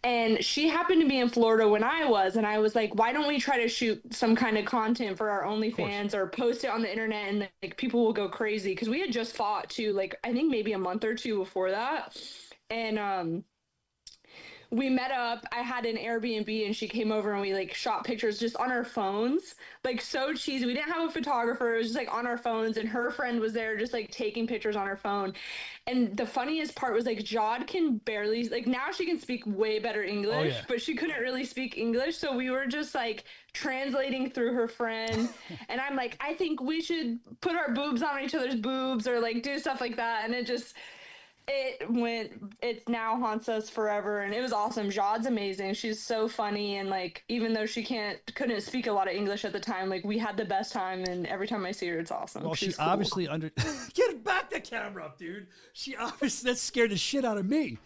And she happened to be in Florida when I was, and I was like, why don't we try to shoot some kind of content for our OnlyFans or post it on the internet and like people will go crazy? Because we had just fought too, like I think maybe a month or two before that. And we met up. I had an Airbnb and she came over and we like shot pictures just on our phones, like so cheesy. We didn't have a photographer. It was just like on our phones, and her friend was there just like taking pictures on her phone. And the funniest part was like Jod can barely, like now she can speak way better English, but she couldn't really speak English. So we were just like translating through her friend. And I'm like, I think we should put our boobs on each other's boobs or like do stuff like that. And it now haunts us forever, and it was awesome. Jod's amazing. She's so funny, and like even though she couldn't speak a lot of English at the time, like we had the best time, and every time I see her it's awesome. Well, She's she obviously get back the camera up, dude. She obviously, that scared the shit out of me.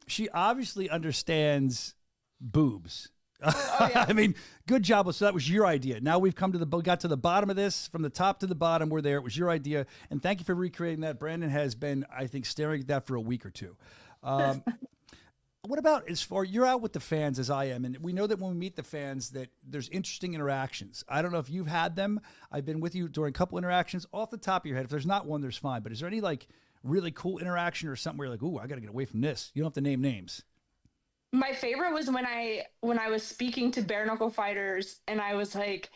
She obviously understands boobs. I mean, good job. So that was your idea. Now we've got to the bottom of this, from the top to the bottom. We're there. It was your idea. And thank you for recreating that. Brandon has been, I think, staring at that for a week or two. What about as far, you're out with the fans as I am, and we know that when we meet the fans that there's interesting interactions. I don't know if you've had them. I've been with you during a couple interactions. Off the top of your head, if there's not one, there's fine. But is there any like really cool interaction or something where you're like, ooh, I got to get away from this? You don't have to name names. My favorite was when I was speaking to bare knuckle fighters, and I was like,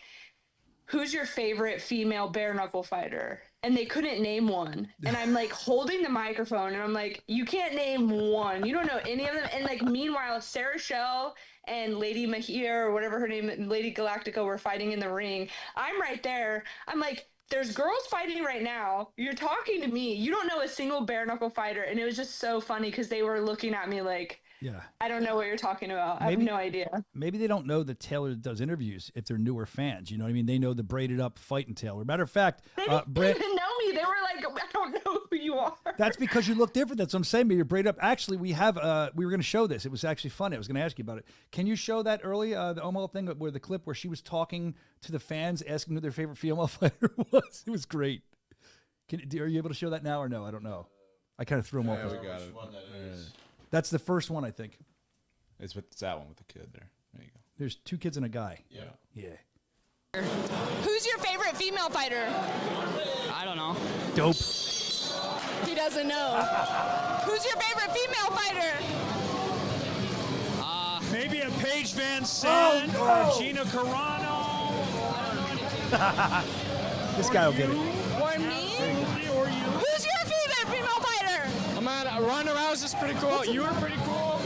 who's your favorite female bare knuckle fighter? And they couldn't name one. And I'm like holding the microphone and I'm like, you can't name one. You don't know any of them. And like, meanwhile, Sarah Shell and Lady Mahir or whatever her name, Lady Galactica, were fighting in the ring. I'm right there. I'm like, there's girls fighting right now. You're talking to me. You don't know a single bare knuckle fighter. And it was just so funny because they were looking at me like, yeah, I don't know what you're talking about. I have no idea. Maybe they don't know that Taylor does interviews if they're newer fans. You know what I mean? They know the braided up fighting Taylor. Matter of fact, they didn't know me. They were like, I don't know who you are. That's because you look different. That's what I'm saying. Maybe you're braided up. Actually, we were going to show this. It was actually funny. I was going to ask you about it. Can you show that early, the Omo thing, where the clip where she was talking to the fans, asking who their favorite female fighter was? It was great. Are you able to show that now or no? I don't know. I kind of threw him off. We got it. That's the first one, I think. It's that one with the kid there. There you go. There's two kids and a guy. Yeah. Who's your favorite female fighter? I don't know. Dope. He doesn't know. Who's your favorite female fighter? Maybe a Paige Van Sant or Gina Carano. This guy will get it. Or me? Who's your favorite female fighter? Oh man, Ronda Rousey's pretty cool. You were pretty cool.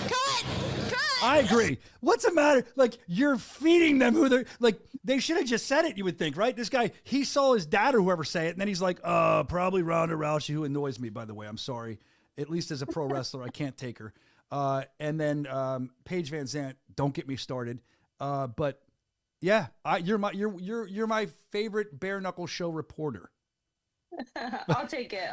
Cut! I agree. What's the matter? Like, you're feeding them who they're like. They should have just said it. You would think, right? This guy, he saw his dad or whoever say it, and then he's like, probably Ronda Rousey, who annoys me. By the way, I'm sorry. At least as a pro wrestler, I can't take her. And then Paige Van Sant. Don't get me started. But yeah, you're my favorite bare knuckle show reporter. I'll take it.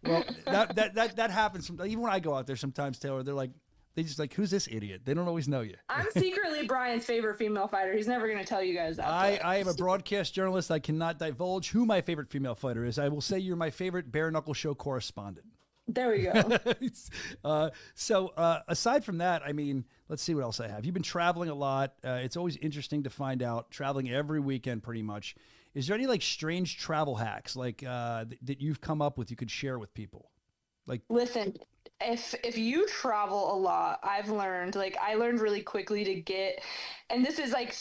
Well, that happens. Even when I go out there, sometimes Taylor, they're like. They just like, who's this idiot? They don't always know you. I'm secretly Brian's favorite female fighter. He's never going to tell you guys that. I am a broadcast journalist. I cannot divulge who my favorite female fighter is. I will say you're my favorite bare knuckle show correspondent. There we go. So aside from that, I mean, let's see what else I have. You've been traveling a lot. It's always interesting to find out, traveling every weekend pretty much. Is there any like strange travel hacks like that you've come up with you could share with people? Like, listen, if you travel a lot, I've learned, like, I learned really quickly to get, and this is like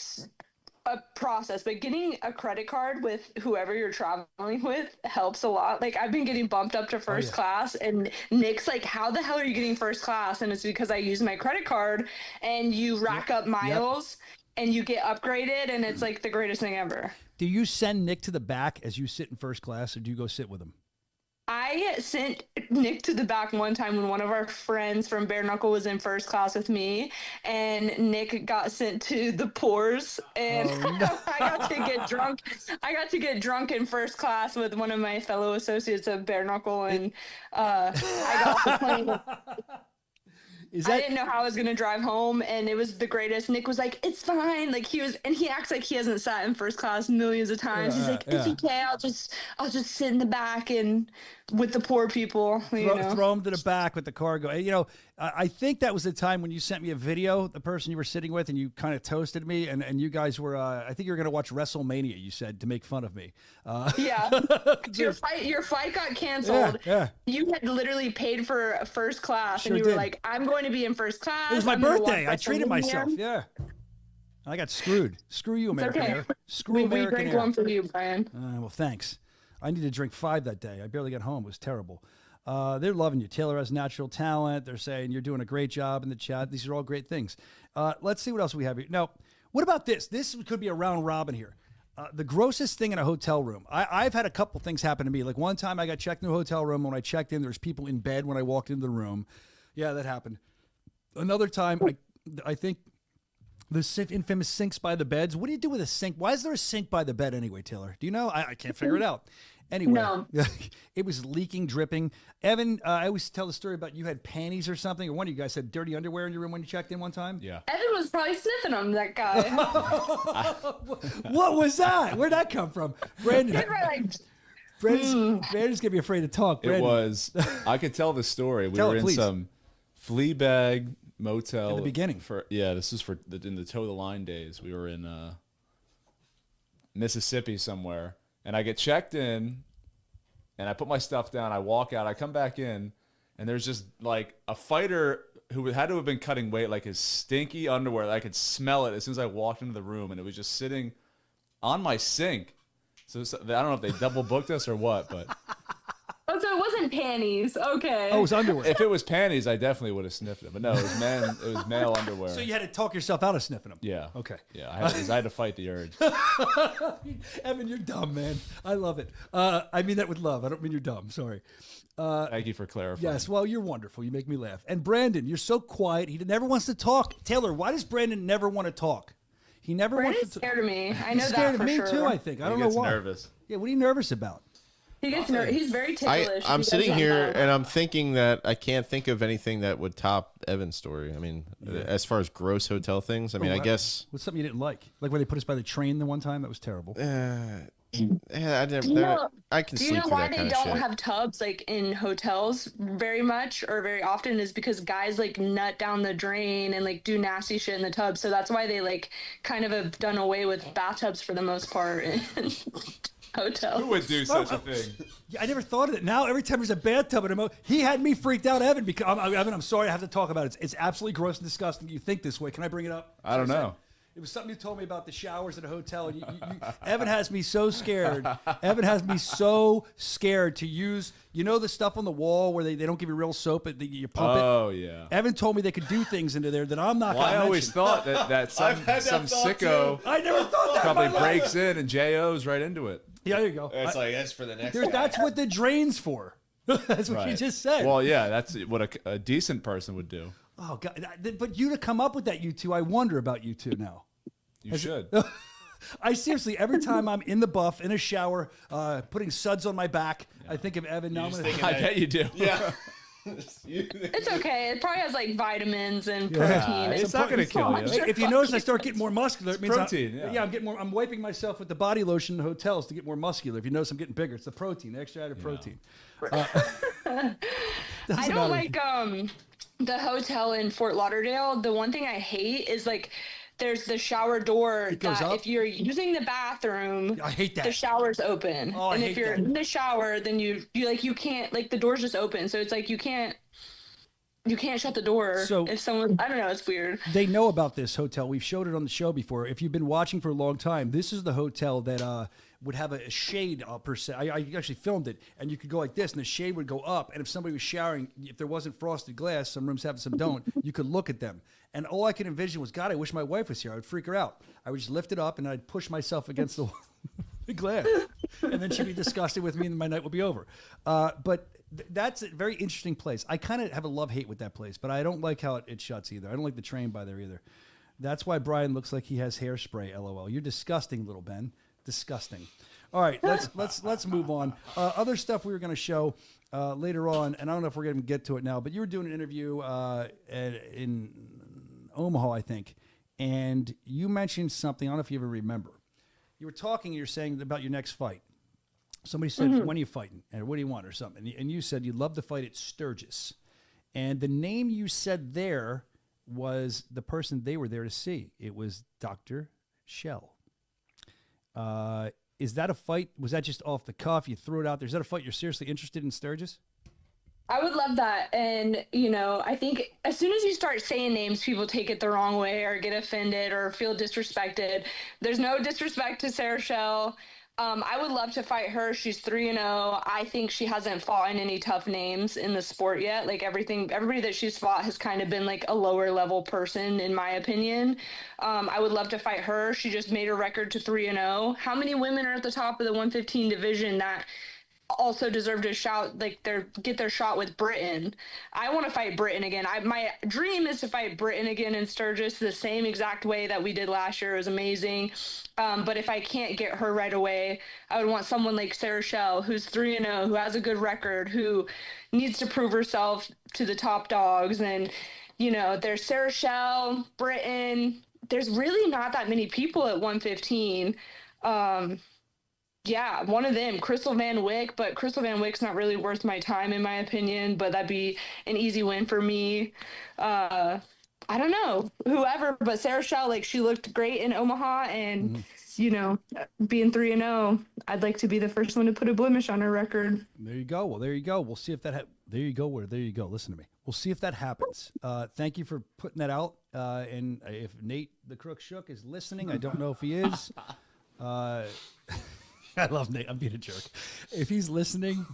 a process, but getting a credit card with whoever you're traveling with helps a lot. Like, I've been getting bumped up to first class, and Nick's like, how the hell are you getting first class? And it's because I use my credit card, and you rack up miles and you get upgraded, and it's like the greatest thing ever. Do you send Nick to the back as you sit in first class, or do you go sit with him? I sent Nick to the back one time when one of our friends from Bare Knuckle was in first class with me, and Nick got sent to the pores, and I got to get drunk. I got to get drunk in first class with one of my fellow associates of Bare Knuckle, and I got off the plane. I didn't know how I was going to drive home, and it was the greatest. Nick was like, it's fine. Like, he acts like he hasn't sat in first class millions of times. He's like, it's okay. I'll just sit in the back and with the poor people, throw him to the back with the cargo. You know, I think that was the time when you sent me a video, the person you were sitting with, and you kind of toasted me, and you guys were, I think you were going to watch WrestleMania, you said, to make fun of me. Yeah. Your flight got canceled. Yeah. You had literally paid for first class, and you were like, I'm going to be in first class. It was my birthday. I treated myself. Yeah. I got screwed. Screw you, American Air. Screw American Air. We drank one for you, Brian. Well, thanks. I needed to drink 5 that day. I barely got home. It was terrible. They're loving you. Taylor has natural talent. They're saying you're doing a great job in the chat. These are all great things. Let's see what else we have here. Now, what about this? This could be a round robin here. The grossest thing in a hotel room. I've had a couple things happen to me. Like one time I got checked in a hotel room. When I checked in, there's people in bed when I walked into the room. Yeah, that happened. Another time, I think the infamous sinks by the beds. What do you do with a sink? Why is there a sink by the bed anyway, Taylor? Do you know? I can't figure it out. Anyway, no. It was leaking, dripping. Evan, I always tell the story about you had panties or something, or one of you guys had dirty underwear in your room when you checked in one time. Yeah. Evan was probably sniffing them, that guy. What was that? Where'd that come from? Brandon. Brandon's gonna be afraid to talk. Brandon. It was. I could tell the story. We were in some flea bag motel in the beginning. This is in the toe of the line days. We were in Mississippi somewhere. And I get checked in, and I put my stuff down. I walk out. I come back in, and there's just like a fighter who had to have been cutting weight, like his stinky underwear. I could smell it as soon as I walked into the room, and it was just sitting on my sink. So I don't know if they double booked us or what, but. Oh, so it wasn't panties. Okay. Oh, it was underwear. If it was panties, I definitely would have sniffed it. But no, it was male underwear. So you had to talk yourself out of sniffing them. Yeah. Okay. Yeah, I had to fight the urge. Evan, you're dumb, man. I love it. I mean that with love. I don't mean you're dumb. Sorry. Thank you for clarifying. Yes, well, you're wonderful. You make me laugh. And Brandon, you're so quiet. He never wants to talk. Taylor, why does Brandon never want to talk? He never wants to. Brandon's scared of me. I know He's that scared for of me sure. too. I think. I don't know why. Nervous. Yeah. What are you nervous about? He gets nervous. He's very ticklish. I'm sitting here and I'm thinking that I can't think of anything that would top Evan's story. I mean, as far as gross hotel things, I mean, I guess. What's something you didn't like? Like when they put us by the train the one time? That was terrible. I can Do sleep you know through why that they kind of don't shit. have tubs like in hotels very much or very often is because guys like nut down the drain and like do nasty shit in the tub. So that's why they like kind of have done away with bathtubs for the most part in hotels. Who would do such a thing? I never thought of it. Now every time there's a bathtub in a he had me freaked out, Evan. Because Evan, I'm sorry, I have to talk about it. It's absolutely gross and disgusting. You think this way? Can I bring it up? I don't know. It was something you told me about the showers at a hotel. And Evan has me so scared. Evan has me so scared to use, the stuff on the wall where they don't give you real soap, you pump it. Oh, yeah. Evan told me they could do things into there that I'm not going to I always thought that some sicko I never thought that probably breaks in and JOs right into it. Yeah, there you go. It's that's for the next. That's what the drain's for. That's what you just said. Well, yeah, that's what a decent person would do. Oh God! But you to come up with that, you two, I wonder about you two now. You should. I seriously, every time I'm in the buff, in a shower, putting suds on my back, I think of Evan. Now I bet you do. Yeah. It's okay. It probably has like vitamins and protein. It's not going to kill you. If you notice, I start getting more muscular. It means protein. I'm getting more. I'm wiping myself with the body lotion in hotels to get more muscular. If you notice, I'm getting bigger. It's the protein, the extra added protein. I don't like the hotel in Fort Lauderdale. The one thing I hate is like there's the shower door that if you're using the bathroom, I hate that. The shower's open. Oh, and if you're in the shower, then you can't, like, the door's just open. So it's like you can't you can't shut the door. So- if someone, I don't know, it's weird. They know about this hotel. We've showed it on the show before. If you've been watching for a long time, this is the hotel that would have a shade per se. I actually filmed it, and you could go like this, and the shade would go up. And if somebody was showering, if there wasn't frosted glass, some rooms have, some don't, you could look at them. And all I could envision was, God, I wish my wife was here. I would freak her out. I would just lift it up, and I'd push myself against the glass. And then she'd be disgusted with me, and my night would be over. But that's a very interesting place. I kind of have a love-hate with that place, but I don't like how it shuts either. I don't like the train by there either. That's why Brian looks like he has hairspray, LOL. You're disgusting, little Ben. Disgusting. All right, let's move on. Other stuff we were going to show later on, and I don't know if we're going to get to it now, but you were doing an interview in Omaha, I think, and you mentioned something. I don't know if you ever remember. You were talking, you're saying about your next fight. Somebody said, when are you fighting? And what do you want or something? And you said you'd love to fight at Sturgis. And the name you said there was the person they were there to see. It was Dr. Shell. Is that a fight? Was that just off the cuff? You threw it out there. Is that a fight you're seriously interested in, Sturgis? I would love that. And, I think as soon as you start saying names, people take it the wrong way or get offended or feel disrespected. There's no disrespect to Sarah Shell. I would love to fight her. She's 3-0. I think she hasn't fought in any tough names in the sport yet. Like everybody that she's fought has kind of been like a lower level person, in my opinion. I would love to fight her. She just made a record to 3-0. How many women are at the top of the 115 division that also deserve to get their shot with Britain? I want to fight Britain again. My dream is to fight Britain again in Sturgis the same exact way that we did last year. It was amazing. But if I can't get her right away, I would want someone like Sarah Shell, who's 3-0, who has a good record, who needs to prove herself to the top dogs. And, there's Sarah Shell, Britain. There's really not that many people at 115. Yeah, one of them, Crystal Van Wyck, but Crystal Van Wyck's not really worth my time, in my opinion, but that'd be an easy win for me. I don't know, whoever, but Sarah Shell, she looked great in Omaha, and, being 3-0, I'd like to be the first one to put a blemish on her record. There you go. Well, there you go. We'll see if that there you go. Listen to me. We'll see if that happens. Thank you for putting that out. And if Nate the Crook Shook is listening, I don't know if he is. I love Nate. I'm being a jerk. If he's listening,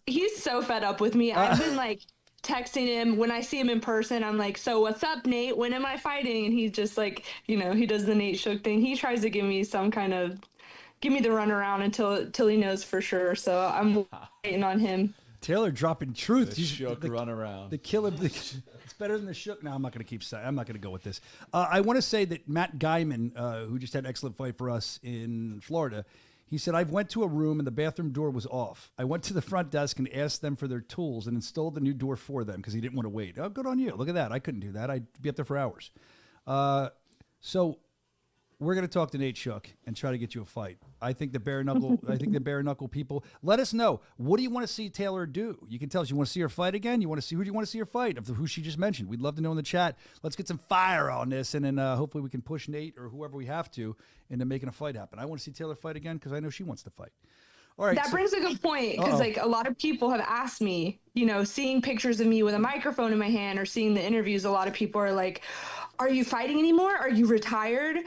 he's so fed up with me. I've been texting him when I see him in person. I'm like, so what's up, Nate? When am I fighting? And he's just he does the Nate Shook thing. He tries to give me the runaround until he knows for sure. So I'm waiting on him. Taylor dropping truth. The Shook run around. The killer. It's better than the Shook. No, I'm not going to keep saying. I'm not going to go with this. I want to say that Matt Guyman, who just had an excellent fight for us in Florida, he said, I went to a room and the bathroom door was off. I went to the front desk and asked them for their tools and installed the new door for them because he didn't want to wait. Oh, good on you. Look at that. I couldn't do that. I'd be up there for hours. So we're going to talk to Nate Shook and try to get you a fight. I think the bare knuckle people, let us know. What do you want to see Taylor do? You can tell us. You want to see her fight again? Who do you want to see her fight? Of who she just mentioned. We'd love to know in the chat. Let's get some fire on this, and then hopefully we can push Nate or whoever we have to into making a fight happen. I want to see Taylor fight again because I know she wants to fight. All right. That brings a good point because a lot of people have asked me, seeing pictures of me with a microphone in my hand or seeing the interviews, a lot of people are like, are you fighting anymore? Are you retired?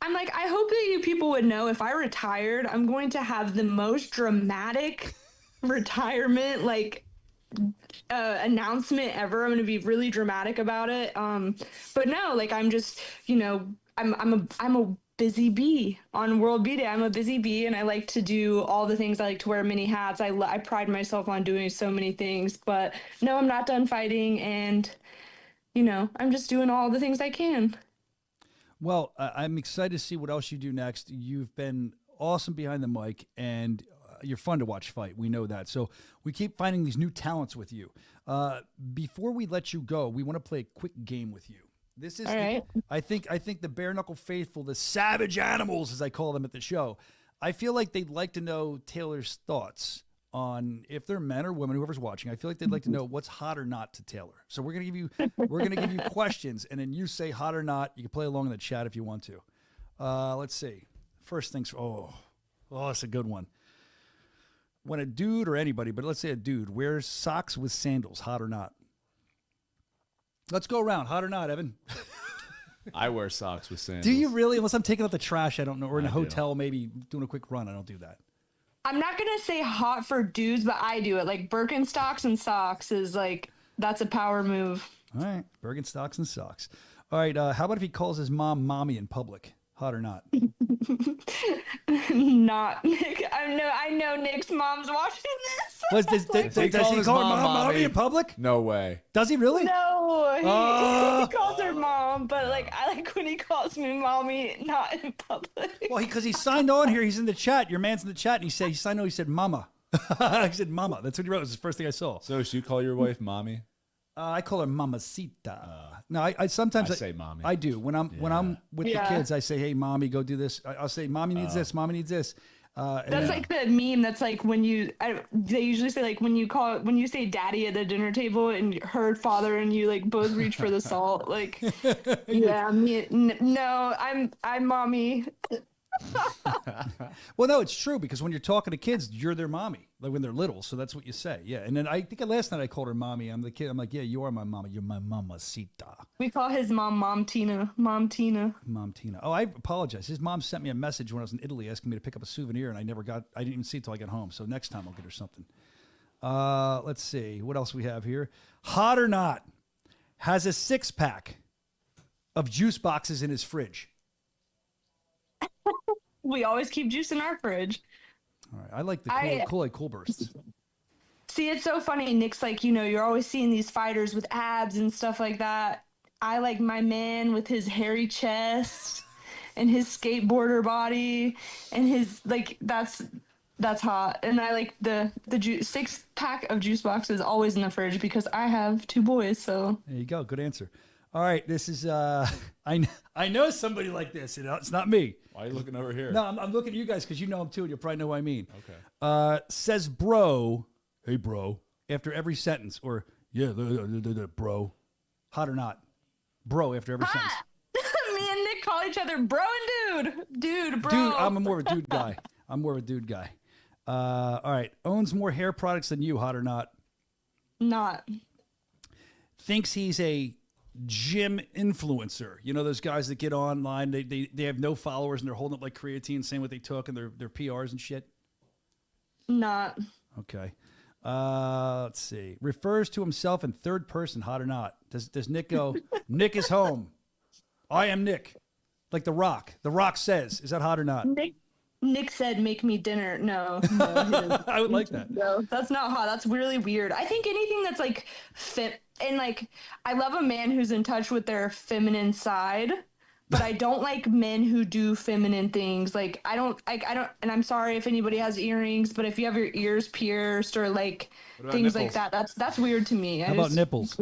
I'm like, I hope that you people would know if I retired, I'm going to have the most dramatic retirement announcement ever. I'm going to be really dramatic about it. But no, I'm just, I'm a busy bee on World Bee Day. I'm a busy bee and I like to do all the things. I like to wear many hats. I pride myself on doing so many things, but no, I'm not done fighting. And, I'm just doing all the things I can. Well, I'm excited to see what else you do next. You've been awesome behind the mic, and you're fun to watch fight. We know that. So we keep finding these new talents with you. Before we let you go, we want to play a quick game with you. This is, all right. I think the bare knuckle faithful, the savage animals, as I call them at the show, I feel like they'd like to know Taylor's thoughts on, if they're men or women, whoever's watching. I feel like they'd like to know what's hot or not to Taylor. So we're gonna give you questions, and then you say hot or not. You can play along in the chat if you want to. Let's see. First things. Oh, it's a good one. when a dude or anybody, but let's say a dude, wears socks with sandals, hot or not? Let's go around. Hot or not, Evan? I wear socks with sandals. Do you really? Unless I'm taking out the trash, I don't know. Or in a I hotel, maybe doing a quick run. I don't do that. I'm not going to say hot for dudes, but I do it. Like Birkenstocks and socks is like, that's a power move. All right. Birkenstocks and socks. All right. How about if he calls his mom mommy in public? Hot or not? Not Nick. I know Nick's mom's watching this. Does he call her mom mommy in public? No way. Does he really? No, he calls her mom, but like I like when he calls me mommy, not in public. Well, because he signed on here. He's in the chat. Your man's in the chat, and he signed on. He said mama. He said mama. That's what he wrote. It was the first thing I saw. So, should you call your wife mommy? I call her mamacita. No, I sometimes I say mommy. I do when I'm with the kids. I say, "Hey, mommy, go do this." I'll say, "Mommy needs this. Mommy needs this." That's like the meme. That's like when they usually say like when you say daddy at the dinner table and her father and you like both reach for the salt. Like, yeah, no, I'm mommy. Well, no, it's true because when you're talking to kids, you're their mommy, like when they're little. So that's what you say. Yeah. And then I think last night I called her mommy. I'm the kid. I'm like, yeah, you are my mama. You're my mamacita. We call his mom Tina. Mom Tina. Oh, I apologize. His mom sent me a message when I was in Italy asking me to pick up a souvenir, and I didn't even see it till I got home. So next time I'll get her something. Let's see. What else we have here? Hot or not, has a 6-pack of juice boxes in his fridge. We always keep juice in our fridge. All right. I like the Kool-Aid Cool Bursts. See, it's so funny. Nick's like, you're always seeing these fighters with abs and stuff like that. I like my man with his hairy chest and his skateboarder body and his like that's hot. And I like the 6-pack of juice boxes always in the fridge because I have 2 boys. So there you go. Good answer. All right, this is I know somebody like this. It's not me. Why are you looking over here? No, I'm looking at you guys because you know him too, and you'll probably know what I mean. Okay. Says bro, hey bro, after every sentence, or yeah, bro, hot or not, bro after every sentence. Me and Nick call each other bro and dude, bro. Dude, I'm more of a dude guy. All right, owns more hair products than you, hot or not? Not. Thinks he's a gym influencer. You know those guys that get online, they have no followers and they're holding up like creatine saying what they took and their PRs and shit? Not. Okay. Let's see. Refers to himself in third person, hot or not? Does Nick go, Nick is home. I am Nick. Like The Rock. The Rock says. Is that hot or not? Nick said, make me dinner. No. I would like that. No, that's not hot. That's really weird. I think anything that's like fit and like, I love a man who's in touch with their feminine side, but I don't like men who do feminine things. Like, I don't, and I'm sorry if anybody has earrings, but if you have your ears pierced or like things nipples? like that, that's weird to me. How about nipples?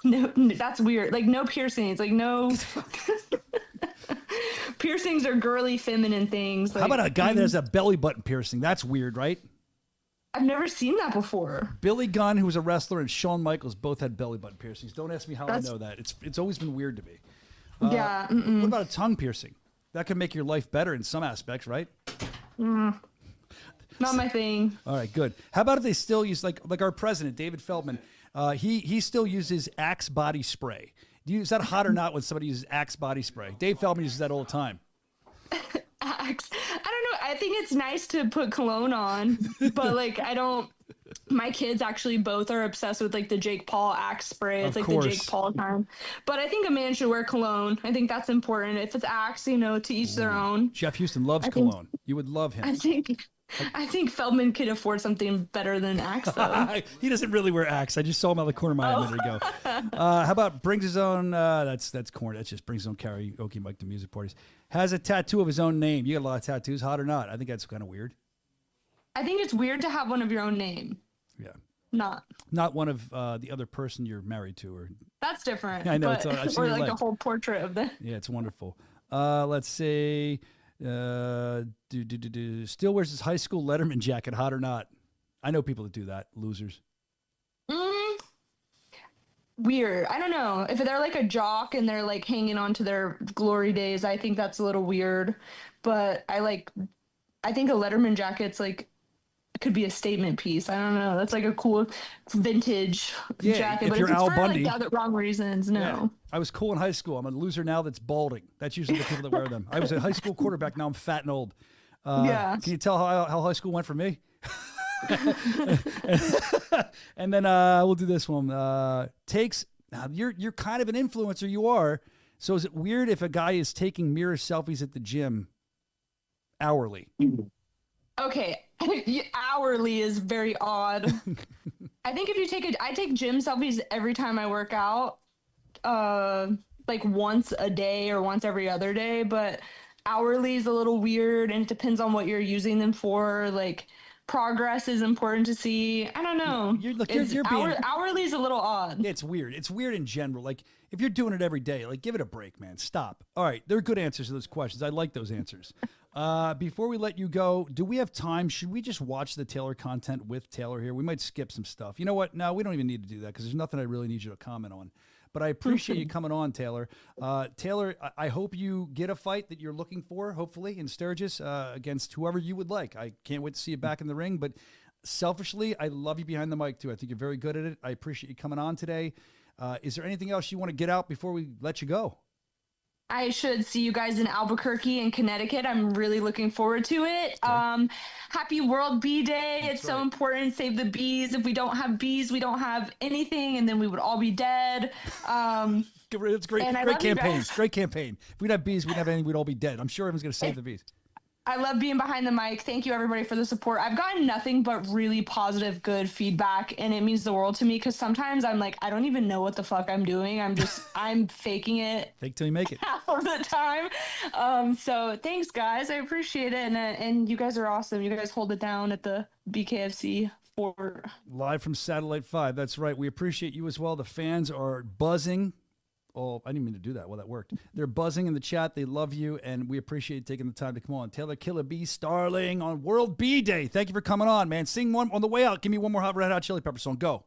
No, that's weird. Like no piercings, like no piercings are girly feminine things. Like, how about a guy that has a belly button piercing? That's weird, right? I've never seen that before. Billy Gunn, who was a wrestler, and Shawn Michaels both had belly button piercings. Don't ask me how I know that. It's always been weird to me. Yeah. What about a tongue piercing? That can make your life better in some aspects, right? Not my thing. All right, good. How about if they still use like our president, David Feldman? He still uses Axe body spray. Is that hot or not when somebody uses Axe body spray? Dave Feldman uses that all the time. Axe. I don't know. I think it's nice to put cologne on, but like my kids actually both are obsessed with like the Jake Paul Axe spray. It's like the Jake Paul time. But I think a man should wear cologne. I think that's important. If it's Axe, to each their own. Jeff Houston loves cologne. You would love him. I think Feldman could afford something better than Axe, though. He doesn't really wear Axe. I just saw him out of the corner of my eye a minute ago. How about brings his own? That's corny. That's just brings his own karaoke mic to music parties. Has a tattoo of his own name. You got a lot of tattoos, hot or not? I think that's kind of weird. I think it's weird to have one of your own name. Yeah. Not one of the other person you're married to, or that's different. I know. Or like a whole portrait of them. Yeah, it's wonderful. Let's see. Still wears his high school Letterman jacket, hot or not? I know people that do that. Losers. Weird. I don't know. If they're like a jock and they're like hanging on to their glory days, I think that's a little weird. But I think a Letterman jacket's like could be a statement piece. I don't know. That's like a cool vintage jacket. If But you're if it's Al for Bundy, like the wrong reasons, no. Yeah. I was cool in high school. I'm a loser now that's balding. That's usually the people that wear them. I was a high school quarterback. Now I'm fat and old. Yeah. Can you tell how high school went for me? And then we'll do this one. Takes. Now you're kind of an influencer. You are. So is it weird if a guy is taking mirror selfies at the gym hourly? Okay, hourly is very odd. I think if you I take gym selfies every time I work out, like once a day or once every other day, but hourly is a little weird, and it depends on what you're using them for. Like, progress is important to see. I don't know. Hourly is a little odd. It's weird. It's weird in general. Like, if you're doing it every day, like, give it a break, man. Stop. All right, they're good answers to those questions. I like those answers. Before we let you go, do we have time? Should we just watch the Taylor content with Taylor here? We might skip some stuff. You know what? No, we don't even need to do that because there's nothing I really need you to comment on. But I appreciate you coming on, Taylor. Taylor, I hope you get a fight that you're looking for, hopefully, in Sturgis against whoever you would like. I can't wait to see you back in the ring. But selfishly, I love you behind the mic, too. I think you're very good at it. I appreciate you coming on today. Is there anything else you want to get out before we let you go? I should see you guys in Albuquerque and Connecticut. I'm really looking forward to it. Okay. Happy World Bee Day. It's so important. Save the bees. If we don't have bees, we don't have anything, and then we would all be dead. It's great. Great campaign. Great campaign. If we'd have bees, we'd have anything, we'd all be dead. I'm sure everyone's going to save the bees. I love being behind the mic. Thank you, everybody, for the support. I've gotten nothing but really positive, good feedback, and it means the world to me because sometimes I'm like, I don't even know what the fuck I'm doing. I'm faking it. Fake till you make it. Half of the time. So thanks, guys. I appreciate it, and you guys are awesome. You guys hold it down at the BKFC fort. Live from Satellite 5. That's right. We appreciate you as well. The fans are buzzing. Oh, I didn't mean to do that. Well, that worked. They're buzzing in the chat. They love you, and we appreciate you taking the time to come on. Taylor Killer Bee Starling on World Bee Day. Thank you for coming on, man. Sing one on the way out. Give me one more Red Hot Chili Pepper song. Go.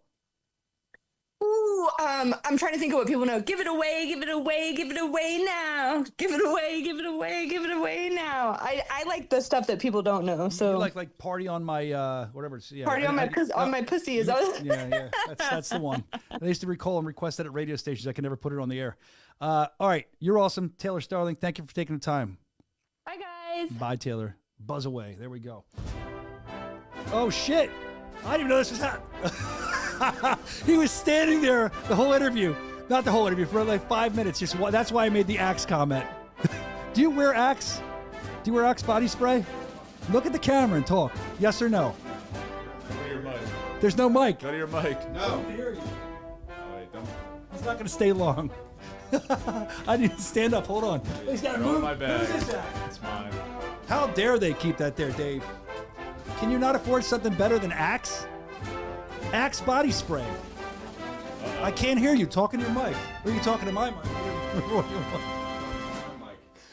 Ooh, I'm trying to think of what people know. Give it away, give it away, give it away now. Give it away, give it away, give it away now. I like the stuff that people don't know. So you like party on my whatever. Yeah, party on my pussy is yeah. That's the one. I used to recall and request that at radio stations. I can never put it on the air. All right, you're awesome, Taylor Starling. Thank you for taking the time. Bye, guys. Bye, Taylor. Buzz away. There we go. Oh shit! I didn't even know this was happening. He was standing there the whole interview. Not the whole interview, for like 5 minutes. That's why I made the Axe comment. Do you wear Axe? Do you wear Axe body spray? Look at the camera and talk. Yes or no? Go to your mic. There's no mic. Go to your mic. No. I can hear you. Oh, wait, don't. He's not going to stay long. I need to stand up. Hold on. He's got to move. My bag. Who's this at? It's mine. How dare they keep that there, Dave? Can you not afford something better than Axe? Axe body spray. I can't hear you. Talking to your mic. Or are you talking to my mic?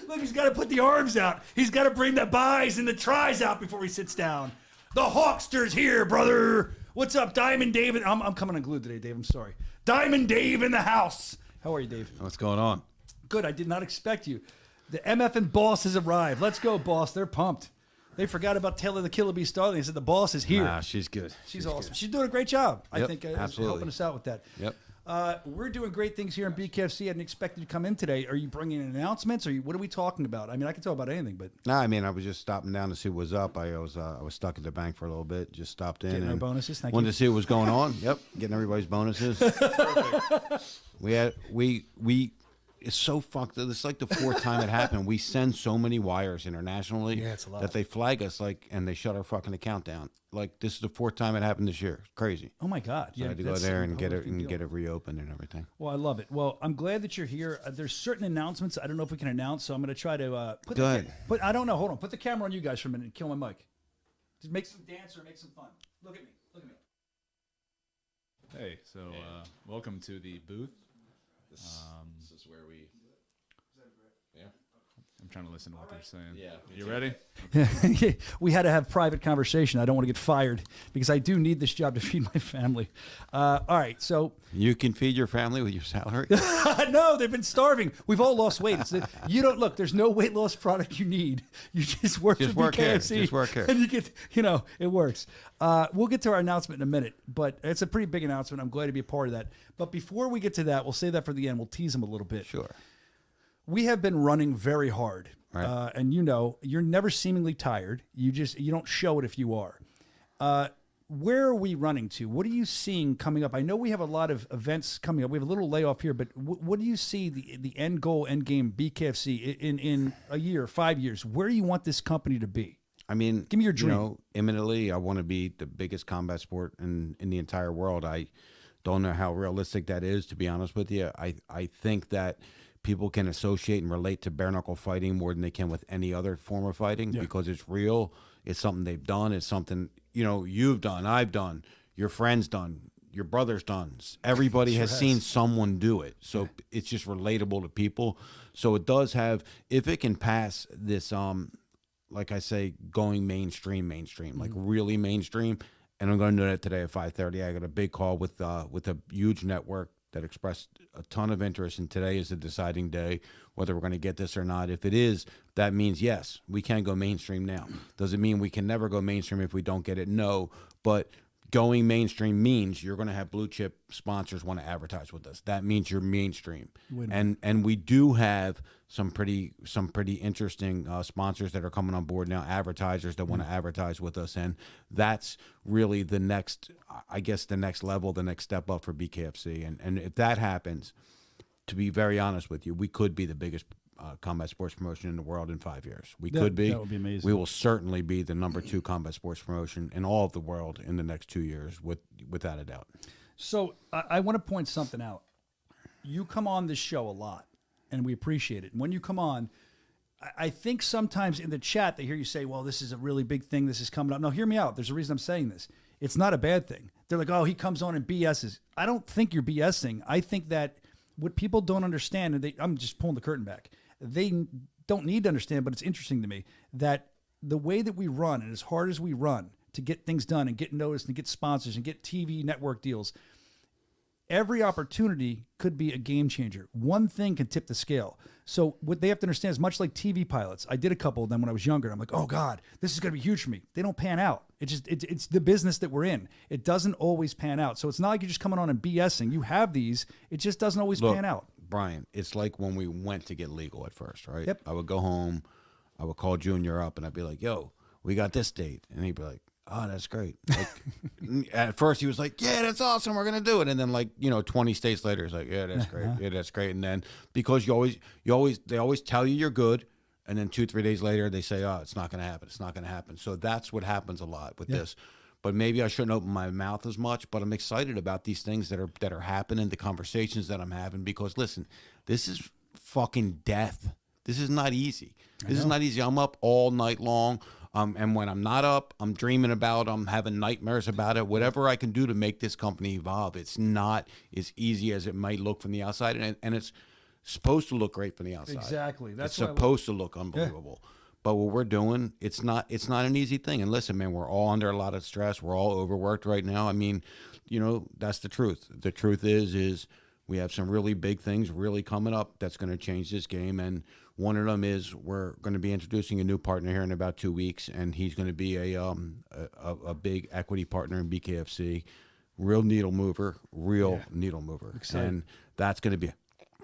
Look, he's got to put the arms out. He's got to bring the buys and the tries out before he sits down. The Hawkster's here, brother. What's up, Diamond Dave? I'm coming unglued today, Dave. I'm sorry. Diamond Dave in the house. How are you, Dave? What's going on? Good. I did not expect you. The MF and boss has arrived. Let's go, boss. They're pumped. They forgot about Taylor the Killer Bee Starling. They said the boss is here. Nah, she's good. She's awesome. Good. She's doing a great job. Yep, I think absolutely. Helping us out with that. Yep. We're doing great things here in BKFC. I didn't expect you to come in today. Are you bringing in announcements? What are we talking about? I mean, I can talk about anything, but no, I mean, I was just stopping down to see what was up. I was stuck at the bank for a little bit. Just stopped in. Getting our bonuses. Thank you. Wanted to see what was going on. Yep, getting everybody's bonuses. Perfect. We. It's so fucked up. It's like the fourth time it happened. We send so many wires internationally that they flag us and they shut our fucking account down. Like, this is the fourth time it happened this year. It's crazy. Oh my God. So I had to go there and get it reopened and everything. Well, I love it. Well, I'm glad that you're here. There's certain announcements I don't know if we can announce, so I'm going to try to put go ahead. But I don't know. Hold on. Put the camera on you guys for a minute and kill my mic. Just make some dance or make some fun. Look at me. Look at me. Hey, so welcome to the booth. This is where we... I'm trying to listen to what they're saying. Yeah. You ready? We had to have private conversation. I don't want to get fired because I do need this job to feed my family. All right, so You can feed your family with your salary. no, they've been starving. We've all lost weight. You don't look. There's no weight loss product you need. You just work for BKFC. Just work here. And you get, it works. We'll get to our announcement in a minute, but it's a pretty big announcement. I'm glad to be a part of that. But before we get to that, we'll save that for the end. We'll tease them a little bit. Sure. We have been running very hard, Right. and you're never seemingly tired. You don't show it if you are. Where are we running to? What are you seeing coming up? I know we have a lot of events coming up. We have a little layoff here, but what do you see the end goal, end game BKFC in a year, 5 years? Where do you want this company to be? I mean, give me your dream. Imminently, I want to be the biggest combat sport in the entire world. I don't know how realistic that is, to be honest with you. I think that people can associate and relate to bare knuckle fighting more than they can with any other form of fighting because it's real. It's something they've done. It's something, you've done, I've done, your friend's done, your brother's done. Everybody has seen someone do it. So it's just relatable to people. So it does have, if it can pass this, like I say, going mainstream, like really mainstream. And I'm going to do that today at 5:30. I got a big call with a huge network that expressed a ton of interest, and today is the deciding day whether we're going to get this or not. If it is, that means yes, we can go mainstream now. Does it mean we can never go mainstream if we don't get it? No, but going mainstream means you're going to have blue chip sponsors want to advertise with us. That means you're mainstream, and we do have some pretty interesting sponsors that are coming on board now, advertisers that want to advertise with us, and that's really the next, I guess, the next level, the next step up for BKFC. And if that happens, to be very honest with you, we could be the biggest combat sports promotion in the world in 5 years. We could be. That would be amazing. We will certainly be the number 2 combat sports promotion in all of the world in the next 2 years, without a doubt. So I want to point something out. You come on this show a lot, and we appreciate it. And when you come on, I think sometimes in the chat they hear you say, well, this is a really big thing. This is coming up. Now, hear me out. There's a reason I'm saying this. It's not a bad thing. They're like, oh, he comes on and BS's. I don't think you're BSing. I think that what people don't understand, and I'm just pulling the curtain back, they don't need to understand, but it's interesting to me that the way that we run, and as hard as we run to get things done and get noticed and get sponsors and get TV network deals, every opportunity could be a game changer. One thing can tip the scale. So what they have to understand is much like TV pilots. I did a couple of them when I was younger. And I'm like, oh God, this is going to be huge for me. They don't pan out. It's the business that we're in. It doesn't always pan out. So it's not like you're just coming on and BSing. You have these. It just doesn't always pan out. Brian, it's like when we went to get legal at first, right? Yep. I would go home. I would call Junior up and I'd be like, yo, we got this date. And he'd be like, oh, that's great. Like, at first he was like, yeah, that's awesome. We're going to do it. And then 20 states later, he's like, yeah, that's great. Yeah, that's great. And then because they always tell you you're good. And then 2-3 days later, they say, oh, it's not going to happen. It's not going to happen. So that's what happens a lot with this. But maybe I shouldn't open my mouth as much, but I'm excited about these things that are happening, the conversations that I'm having, because listen, this is fucking death. This is not easy. This is not easy. I'm up all night long. And when I'm not up, I'm dreaming about, I'm having nightmares about it. Whatever I can do to make this company evolve, it's not as easy as it might look from the outside. And it's supposed to look great from the outside. Exactly. It's supposed to look unbelievable. Yeah. But what we're doing, it's not an easy thing. And listen, man, we're all under a lot of stress. We're all overworked right now. I mean, that's the truth. The truth is we have some really big things really coming up that's going to change this game. And one of them is we're going to be introducing a new partner here in about 2 weeks, and he's going to be a big equity partner in BKFC. Real needle mover. Exciting. And that's going to be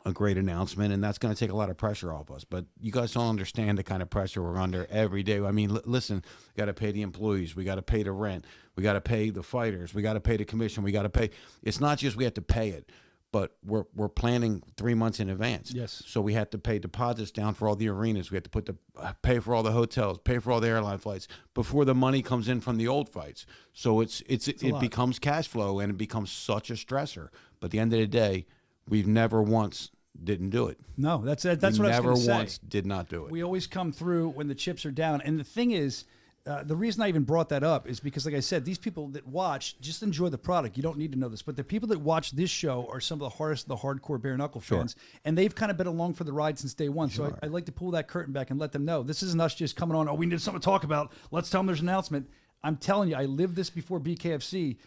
a great announcement, and that's going to take a lot of pressure off us. But you guys don't understand the kind of pressure we're under every day. I mean, listen, we got to pay the employees, we got to pay the rent, we got to pay the fighters, we got to pay the commission, we got to pay. It's not just we have to pay it, but we're planning 3 months in advance. Yes. So we had to pay deposits down for all the arenas. We had to pay for all the hotels, pay for all the airline flights before the money comes in from the old fights. So it becomes cash flow, and it becomes such a stressor. But at the end of the day, we've never once didn't do it. No, that's what I was going to say. Never once did not do it. We always come through when the chips are down. And the thing is, the reason I even brought that up is because, like I said, these people that watch just enjoy the product. You don't need to know this, but the people that watch this show are some of the hardest, the hardcore bare knuckle fans, and they've kind of been along for the ride since day one. So I'd like to pull that curtain back and let them know this isn't us just coming on. Oh, we need something to talk about. Let's tell them there's an announcement. I'm telling you, I lived this before BKFC.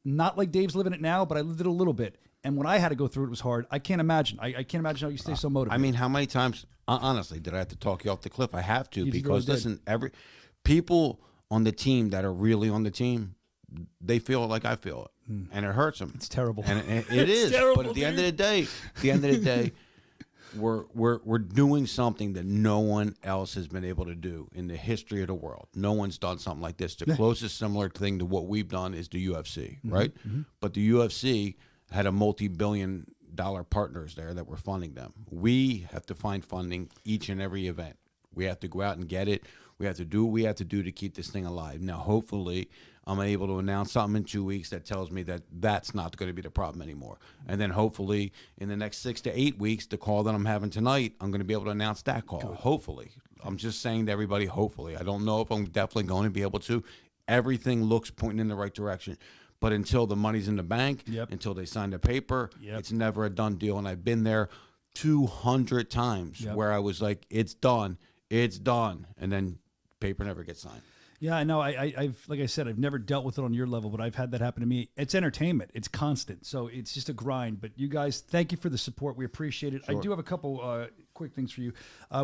Not like Dave's living it now, but I lived it a little bit. And when I had to go through it, it was hard. I can't imagine. I can't imagine how you stay so motivated. I mean, how many times, honestly, did I have to talk you off the cliff? I have to, because listen, people on the team that are really on the team, they feel it like I feel it, and it hurts them. It's terrible. And it is. Terrible, but at the end of the day, we're doing something that no one else has been able to do in the history of the world. No one's done something like this. The closest similar thing to what we've done is the UFC, right? But the UFC had a multi-billion-dollar partners there that were funding them. We have to find funding each and every event. We have to go out and get it. We have to do what we have to do to keep this thing alive. Now, hopefully, I'm able to announce something in 2 weeks that tells me that that's not going to be the problem anymore. And then hopefully, in the next 6 to 8 weeks, the call that I'm having tonight, I'm going to be able to announce that call. Good. Hopefully. I'm just saying to everybody, hopefully. I don't know if I'm definitely going to be able to. Everything looks pointing in the right direction. But until the money's in the bank, until they sign the paper, it's never a done deal. And I've been there 200 times where I was like, it's done, and then paper never gets signed. Yeah, I know. I've like I said, I've never dealt with it on your level, but I've had that happen to me. It's entertainment. It's constant. So it's just a grind. But you guys, thank you for the support. We appreciate it. Sure. I do have a couple quick things for you.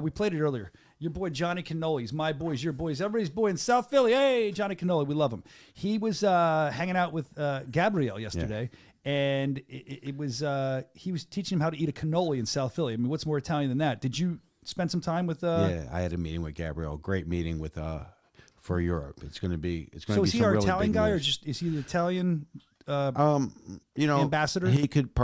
We played it earlier. Your boy Johnny Cannoli. He's my boy. He's your boy. He's everybody's boy in South Philly. Hey, Johnny Cannoli. We love him. He was hanging out with Gabrielle yesterday. Yeah. And it was he was teaching him how to eat a cannoli in South Philly. I mean, what's more Italian than that? Did you spend some time with Yeah, I had a meeting with Gabrielle. Great meeting with for Europe. It's going to be So is he our really Italian guy, or just is he the Italian ambassador? He could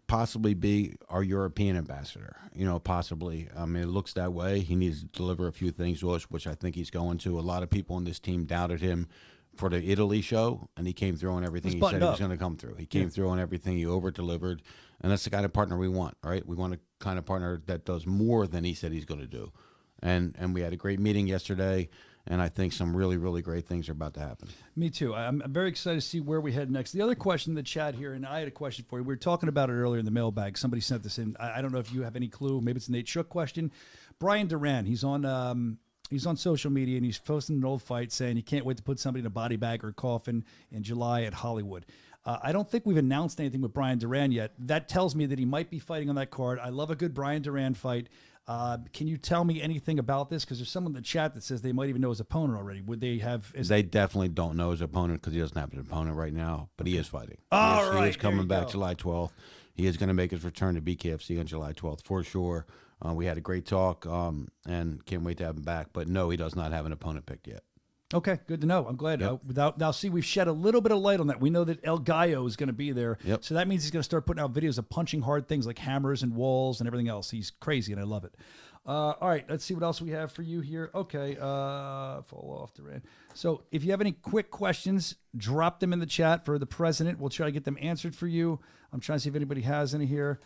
possibly be our European ambassador. Possibly. I mean, it looks that way. He needs to deliver a few things to us, which I think he's going to. A lot of people on this team doubted him for the Italy show, and he came through on everything he said he was going to come through. He came through on everything. He over-delivered, and that's the kind of partner we want, right? We want a kind of partner that does more than he said he's going to do. And we had a great meeting yesterday, and I think some really, really great things are about to happen. Me too. I'm very excited to see where we head next. The other question in the chat here, and I had a question for you. We were talking about it earlier in the mailbag. Somebody sent this in. I don't know if you have any clue. Maybe it's a Nate Shook question. Brian Duran, he's on social media, and he's posting an old fight saying he can't wait to put somebody in a body bag or a coffin in July at Hollywood. I don't think we've announced anything with Brian Duran yet. That tells me that he might be fighting on that card. I love a good Brian Duran fight. Can you tell me anything about this? Because there's someone in the chat that says they might even know his opponent already. Would they have? They definitely don't know his opponent because he doesn't have an opponent right now, but he is fighting. All right, he is coming back July 12th. He is going to make his return to BKFC on July 12th for sure. We had a great talk and can't wait to have him back. But no, he does not have an opponent picked yet. Okay, good to know. I'm glad. Yep. Now, see, we've shed a little bit of light on that. We know that El Gallo is going to be there. Yep. So that means he's going to start putting out videos of punching hard things like hammers and walls and everything else. He's crazy, and I love it. All right, let's see what else we have for you here. Okay, fall off the red. So if you have any quick questions, drop them in the chat for the president. We'll try to get them answered for you. I'm trying to see if anybody has any here.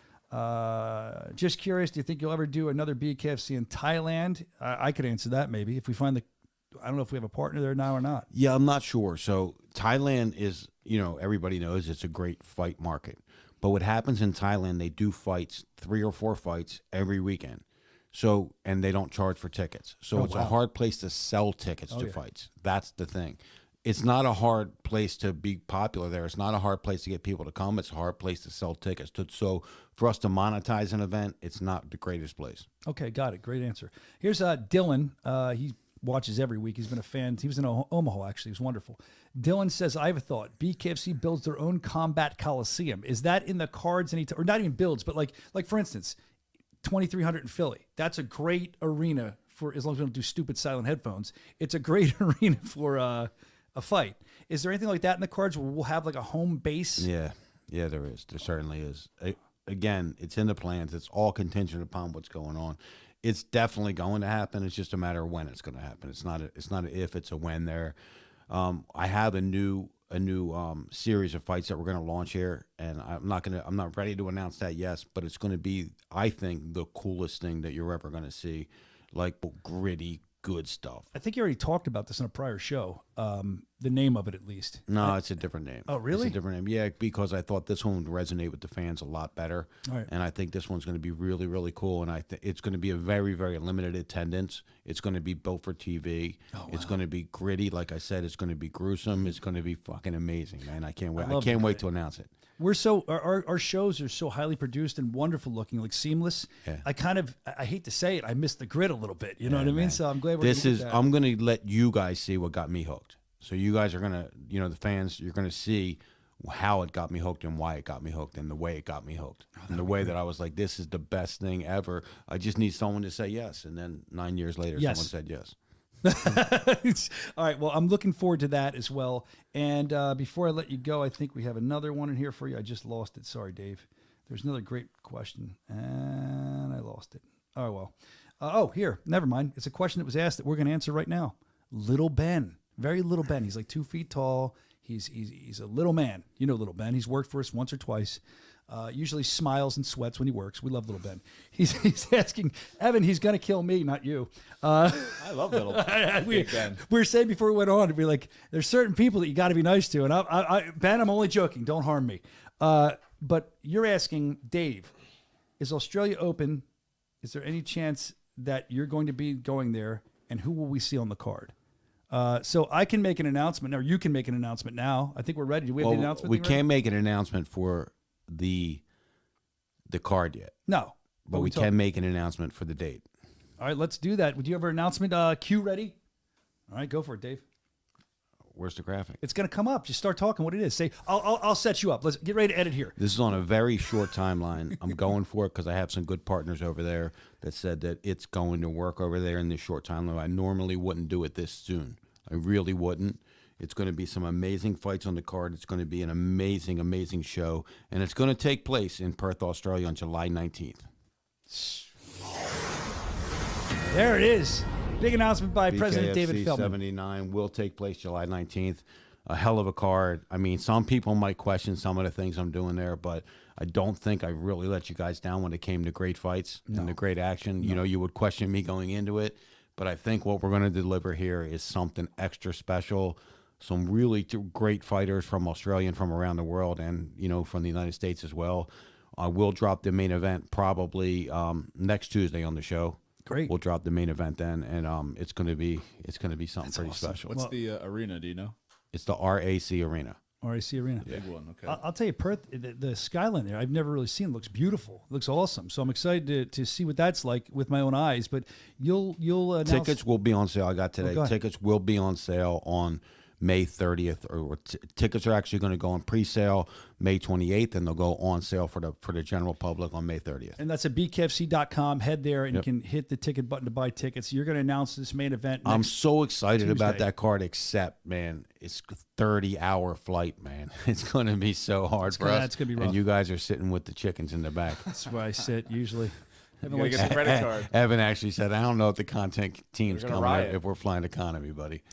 Just curious, do you think you'll ever do another BKFC in Thailand? I could answer that maybe if we find I don't know if we have a partner there now or not. Yeah, I'm not sure. So Thailand is, everybody knows it's a great fight market. But what happens in Thailand, they do fights, 3 or 4 fights every weekend. So, and they don't charge for tickets. So it's a hard place to sell tickets to fights. That's the thing. It's not a hard place to be popular there. It's not a hard place to get people to come. It's a hard place to sell tickets. So for us to monetize an event, it's not the greatest place. Okay, got it. Great answer. Here's Dylan. He watches every week. He's been a fan. He was in Omaha, actually. It was wonderful. Dylan says, I have a thought. BKFC builds their own combat coliseum. Is that in the cards? Or not even builds, but like for instance, 2300 in Philly. That's a great arena for, as long as we don't do stupid silent headphones, it's a great arena for a fight. Is there anything like that in the cards where we'll have like a home base? Yeah, there is. There certainly is. Again, it's in the plans. It's all contingent upon what's going on. It's definitely going to happen. It's just a matter of when it's going to happen. It's not an if, it's a when there. I have a new series of fights that we're going to launch here, and I'm not ready to announce that yet, but it's going to be, I think, the coolest thing that you're ever going to see. Like gritty good stuff. I think you already talked about this in a prior show. The name of it, at least. No, it's a different name. Oh, really? It's a different name. Yeah, because I thought this one would resonate with the fans a lot better. All right. And I think this one's going to be really, really cool. And it's going to be a very, very limited attendance. It's going to be built for TV. Oh, wow. It's going to be gritty. Like I said, it's going to be gruesome. It's going to be fucking amazing, man. I can't wait. I can't wait to announce it. We're so our shows are so highly produced and wonderful looking, like seamless. Yeah. I hate to say it, I miss the grit a little bit. You know what I mean? Man. So I'm glad we're I'm gonna let you guys see what got me hooked. So you guys are gonna, the fans, you're gonna see how it got me hooked and why it got me hooked and the way it got me hooked. And the way that I was like, this is the best thing ever. I just need someone to say yes. And then 9 years later, someone said yes. All right. Well, I'm looking forward to that as well. And before I let you go, I think we have another one in here for you. I just lost it. Sorry, Dave. There's another great question, and I lost it. Oh, well. Here. Never mind. It's a question that was asked that we're going to answer right now. Little Ben. Very little Ben. He's like 2 feet tall. He's a little man. You know Little Ben. He's worked for us once or twice. Usually smiles and sweats when he works. We love Little Ben. He's asking, Evan, he's going to kill me, not you. I love Little Ben. We were saying before we went on, to be like, there's certain people that you got to be nice to. And Ben, I'm only joking. Don't harm me. But you're asking, Dave, is Australia open? Is there any chance that you're going to be going there? And who will we see on the card? So I can make an announcement, or you can make an announcement now. I think we're ready. Do we have the announcement? We can't make an announcement for the card yet. No. But we can make an announcement for the date. All right, let's do that. Would you have our announcement cue ready? All right, go for it, Dave. Where's the graphic? It's going to come up. Just start talking what it is. Say, I'll set you up. Let's get ready to edit here. This is on a very short timeline. I'm going for it because I have some good partners over there that said that it's going to work over there in this short timeline. I normally wouldn't do it this soon. I really wouldn't. It's going to be some amazing fights on the card. It's going to be an amazing, amazing show. And it's going to take place in Perth, Australia on July 19th. There it is. Big announcement by BKFC President David Feldman. 79 will take place July 19th. A hell of a card. I mean, some people might question some of the things I'm doing there, but I don't think I really let you guys down when it came to great fights and the great action. No. You would question me going into it, but I think what we're going to deliver here is something extra special. Some really great fighters from Australia and from around the world, and from the United States as well. I will drop the main event probably next Tuesday on the show. Great. We'll drop the main event then, and it's going to be something pretty special. What's the arena? Do you know? It's the RAC Arena. RAC Arena. Big one. Okay. I'll tell you, Perth, the skyline there, I've never really seen. It looks beautiful. It looks awesome. So I'm excited to see what that's like with my own eyes. But you'll announce... Tickets will be on sale. I got today. Tickets will be on sale on May 30th, or tickets are actually going to go on pre-sale May 28th, and they'll go on sale for the general public on May 30th. And that's at bkfc.com. Head there and you can hit the ticket button to buy tickets. You're going to announce this main event next I'm so excited Tuesday. about that card, except, man, it's a 30-hour flight, man. It's going to be so hard for us. It's going to be rough. And you guys are sitting with the chickens in the back. That's where I sit usually. You gotta get the credit card. Evan actually said, I don't know if the content team's coming up if we're flying economy, buddy.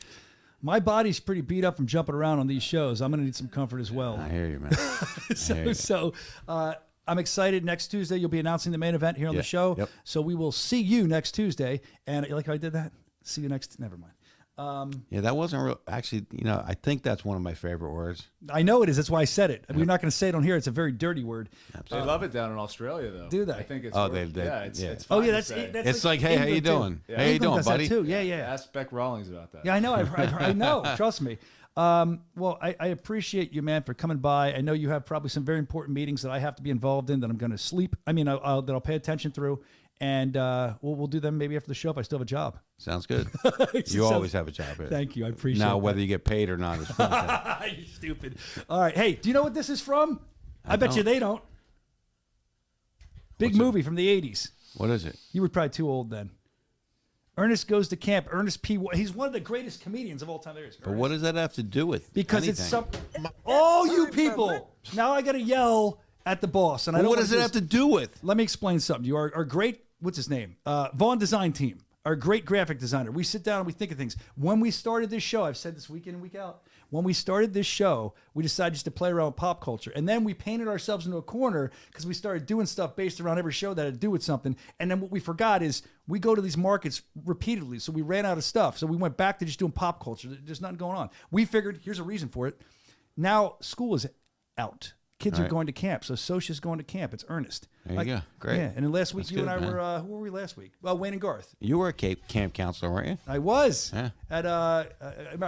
My body's pretty beat up from jumping around on these shows. I'm going to need some comfort as well. I hear you, man. So I'm excited. Next Tuesday, you'll be announcing the main event here on the show. Yep. So we will see you next Tuesday. And like how I did that? See you next. Never mind. Yeah, that wasn't real. Actually, I think that's one of my favorite words. I know it is. That's why I said it. We're not going to say it on here. It's a very dirty word. They love it down in Australia, though. Do they? I think it's. It's fine. That's it's like, hey, how you doing? Too. How you doing, buddy? Too. Yeah. Ask Beck Rawlings about that. Yeah, I know. I know. Trust me. Well, I appreciate you, man, for coming by. I know you have probably some very important meetings that I have to be involved in that I'm going to sleep. I mean, that I'll pay attention through. And we'll do them maybe after the show if I still have a job. Sounds good. You always have a job here. Thank you. I appreciate it. Now, whether you get paid or not is fun. You stupid. All right. Hey, do you know what this is from? I bet you they don't. Big movie from the 80s. What is it? You were probably too old then. Ernest Goes to Camp. Ernest P. He's one of the greatest comedians of all time there is. But what does that have to do with Because anything? it's something. Oh, you people. Now I got to yell at the boss. And what does it have to do with? Let me explain something. You are our great, what's his name? Vaughn Design Team. Our great graphic designer. We sit down and we think of things. When we started this show, I've said this week in and week out, When we started this show, we decided just to play around with pop culture. And then we painted ourselves into a corner because we started doing stuff based around every show that had to do with something. And then what we forgot is we go to these markets repeatedly. So we ran out of stuff. So we went back to just doing pop culture. There's nothing going on. We figured, here's a reason for it. Now school is out. Kids are going to camp. So Soscia's going to camp. It's Ernest. There you go. Great. Yeah. And then last week, That's you good, and I man. were, who were we last week? Well, Wayne and Garth. You were a camp counselor, weren't you? I was. Yeah. At I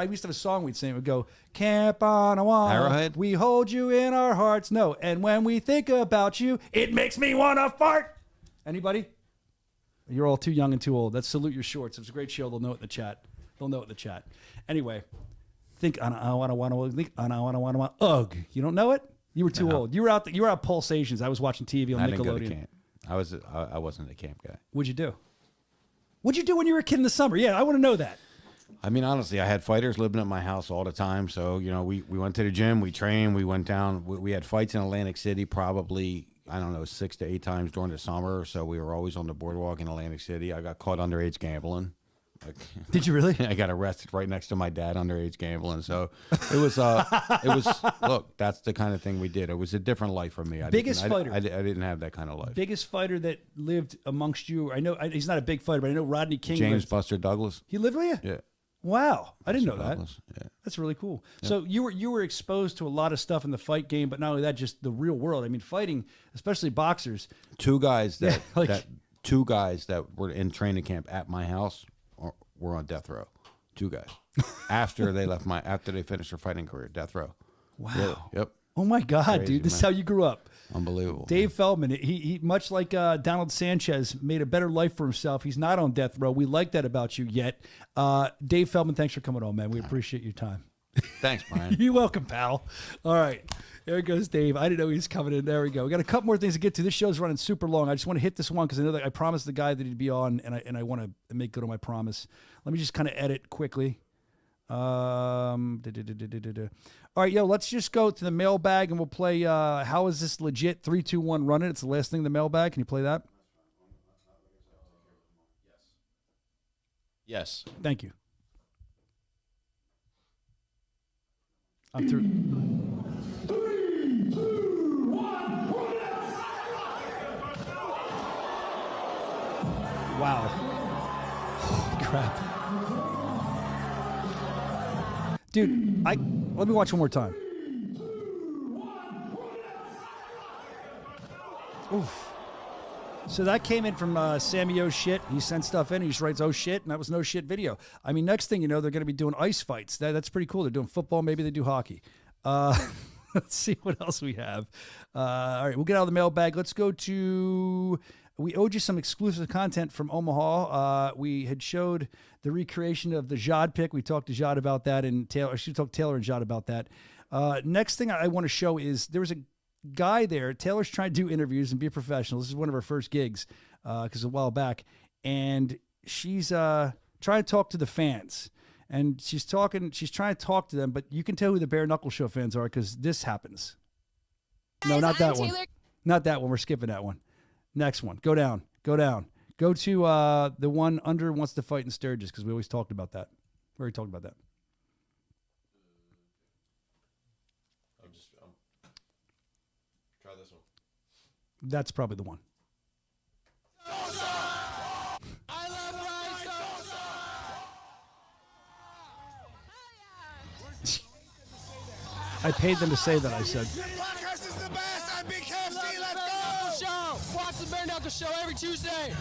used to have a song we'd sing. It would go, Camp on a wall. Arrowhead? We hold you in our hearts. No. And when we think about you, it makes me want to fart. Anybody? You're all too young and too old. That's Salute Your Shorts. It was a great show. They'll know it in the chat. Anyway, think on ugh. You don't know it? You were too old. You were out Pulse Asians. I was watching TV on I Nickelodeon. didn't go to camp. I wasn't a camp guy. What'd you do? What'd you do when you were a kid in the summer? Yeah, I want to know that. I mean, honestly, I had fighters living at my house all the time. So, we went to the gym, we trained, we went down. We had fights in Atlantic City probably, 6 to 8 times during the summer. So we were always on the boardwalk in Atlantic City. I got caught underage gambling. Did you really? I got arrested right next to my dad underage gambling. So it was look, that's the kind of thing we did. It was a different life for me. Biggest fighter. I didn't have that kind of life. Biggest fighter that lived amongst you. I know he's not a big fighter, but I know Rodney King. James Buster Douglas. He lived with you? Yeah. Wow. I didn't know Douglas. that. Yeah. That's really cool. Yep. So you were exposed to a lot of stuff in the fight game, but not only that, just the real world. I mean, fighting, especially boxers. Two guys that were in training camp at my house were on death row. 2 guys. after they finished their fighting career, death row. Wow. Yeah, yep. Oh my God, Crazy, dude. This is man. how you grew up. Unbelievable. Dave Feldman, he much like Donald Sanchez, made a better life for himself. He's not on death row. We like that about you yet. Dave Feldman, thanks for coming on, man. We appreciate your time. Thanks, Brian. You're welcome, pal. All right. There goes Dave. I didn't know he was coming in. There we go. We got a couple more things to get to. This show's running super long. I just want to hit this one because I know that I promised the guy that he'd be on, and I want to make good on my promise. Let me just kind of edit quickly. All right, let's just go to the mailbag and we'll play How Is This Legit? 3, 2, 1, Run It. It's the last thing in the mailbag. Can you play that? Yes. Thank you. I'm through. 3, 2, 1, Wow. Holy crap. Dude, let me watch one more time. Oof. So that came in from Sammy Oh Shit. He sent stuff in. He just writes, oh shit, and that was no shit video. I mean, next thing you know, they're going to be doing ice fights. That's pretty cool. They're doing football. Maybe they do hockey. Let's see what else we have. All right, we'll get out of the mailbag. Let's go to... We owed you some exclusive content from Omaha. We had showed the recreation of the Jod pick. We talked to Jod about that, and Taylor and Jod about that. Next thing I want to show is there was a guy there. Taylor's trying to do interviews and be a professional. This is one of her first gigs because a while back, and she's trying to talk to the fans. And she's trying to talk to them, but you can tell who the Bare Knuckle Show fans are because this happens. No, not that one. Not that one. We're skipping that one. Next one. Go down. Go to the one under wants to fight in Sturgis because we always talked about that. We already talked about that. Try this one. That's probably the one. I paid them to say that, I said. Podcast is the best at BKFC. Let's go! Watch the Bare Knuckle Show every Tuesday.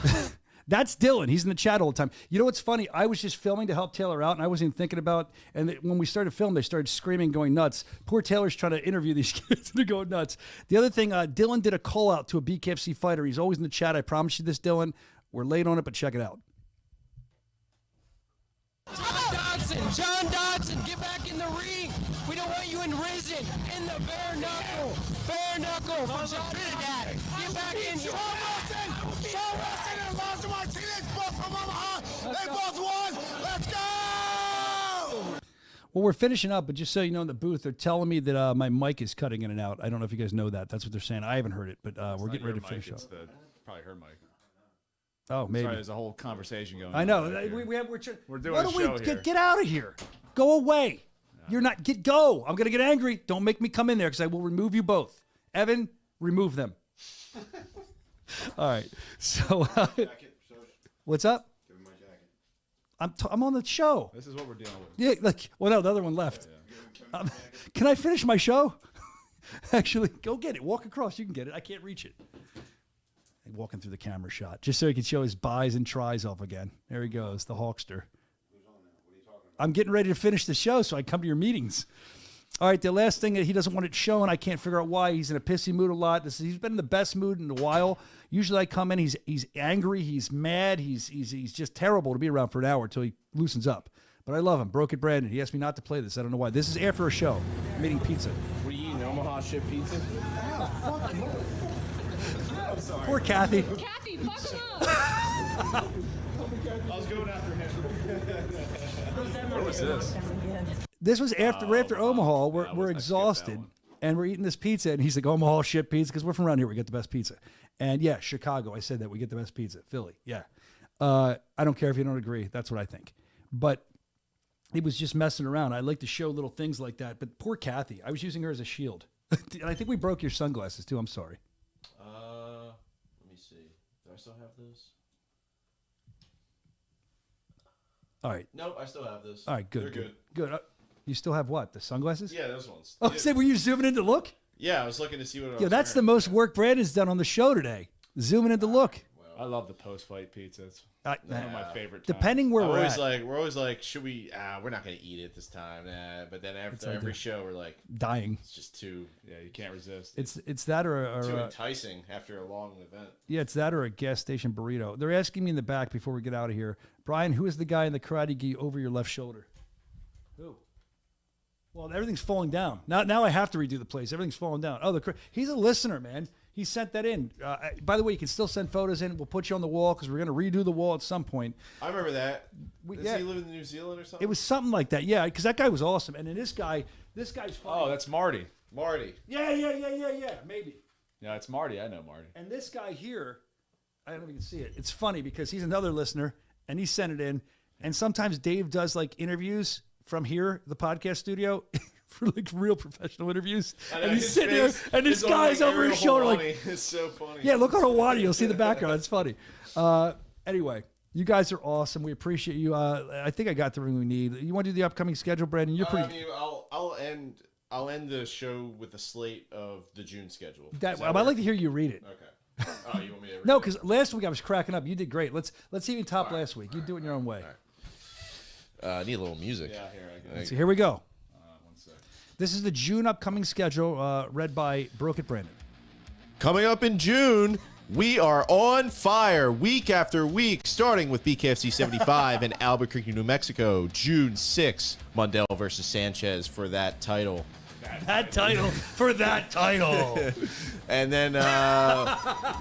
That's Dylan. He's in the chat all the time. You know what's funny? I was just filming to help Taylor out, and I wasn't even thinking about. And when we started filming, they started screaming, going nuts. Poor Taylor's trying to interview these kids, and they're going nuts. The other thing, Dylan did a call out to a BKFC fighter. He's always in the chat. I promise you this, Dylan. We're late on it, but check it out. John Dodson, get back in the ring. We don't want you in risen in the bare knuckle. Bare knuckle from Trinidad. Get back in here. Sean Wilson and Alonzo Martinez, both from Omaha. They both won. Let's go! Well, we're finishing up, but just so you know, in the booth, they're telling me that my mic is cutting in and out. I don't know if you guys know that. That's what they're saying. I haven't heard it, but we're getting ready to finish up. Probably her mic. Oh, maybe. Sorry, there's a whole conversation going on. I know. We're doing what a show here. Get out of here. Go away. You're not. Go. I'm going to get angry. Don't make me come in there because I will remove you both. Evan, remove them. All right. So, what's up? Give me my jacket. I'm on the show. This is what we're dealing with. Yeah, no, the other one left. Can I finish my show? Actually, go get it. Walk across. You can get it. I can't reach it. Walking through the camera shot, just so he can show his buys and tries off again. There he goes, the Hawkster. I'm getting ready to finish the show, so I come to your meetings. All right, the last thing that he doesn't want it shown, I can't figure out why. He's in a pissy mood a lot. He's been in the best mood in a while. Usually I come in, he's angry, he's mad, he's just terrible to be around for an hour until he loosens up. But I love him. Broke it, Brandon. He asked me not to play this. I don't know why. This is after a show. I'm eating pizza. Were you eating Omaha shit pizza? Poor Kathy. Kathy, fuck him up. I was going after him. What was this? This was after Omaha. We're exhausted, and we're eating this pizza, and he's like, Omaha shit pizza, because we're from around here. We get the best pizza. And yeah, Chicago, I said that. We get the best pizza. Philly, yeah. I don't care if you don't agree. That's what I think. But he was just messing around. I like to show little things like that. But poor Kathy, I was using her as a shield. And I think we broke your sunglasses, too. I'm sorry. Let me see. Do I still have those? All right. Nope, I still have those. All right, good. They're Good. You still have what? The sunglasses? Yeah, those ones. Oh, say, were you zooming in to look? Yeah, I was looking to see what. Yeah, that's the most work Brandon's done on the show today. Zooming in to look. I love the post-fight pizza. It's one of my favorite. Depending where we're at. We're always like, should we? We're not going to eat it this time. But then after every show, we're like dying. It's just too. Yeah, you can't resist. It's that or too enticing after a long event. Yeah, it's that or a gas station burrito. They're asking me in the back before we get out of here, Brian, who is the guy in the karate gi over your left shoulder? Who? Well, everything's falling down. Now I have to redo the place. Everything's falling down. Oh, he's a listener, man. He sent that in. By the way, you can still send photos in. We'll put you on the wall because we're going to redo the wall at some point. I remember that. Does he live in New Zealand or something? It was something like that, yeah, because that guy was awesome. And then this guy's funny. Oh, that's Marty. Yeah, maybe. Yeah, it's Marty. I know Marty. And this guy here, I don't know if you can see it. It's funny because he's another listener, and he sent it in. And sometimes Dave does, like, interviews from here, the podcast studio, for like real professional interviews. And he's sitting there, and this guy's over his shoulder like, it's so funny. Yeah, look on Hawaii, you'll see the background. It's funny. Anyway, you guys are awesome. We appreciate you. I think I got everything we need. You want to do the upcoming schedule, Brandon? You're pretty. I mean, I'll end the show with a slate of the June schedule. I'd like to hear you read it. Okay. Oh, you want me to read No, because last week I was cracking up. You did great. Let's even top last week. You do it in your own way. I need a little music. Yeah, here I go. So here we go. 1 sec. This is the June upcoming schedule, read by Broke It Brandon. Coming up in June, we are on fire week after week, starting with BKFC 75 in Albuquerque, New Mexico. June 6th, Mundell versus Sanchez for that title. That title. And then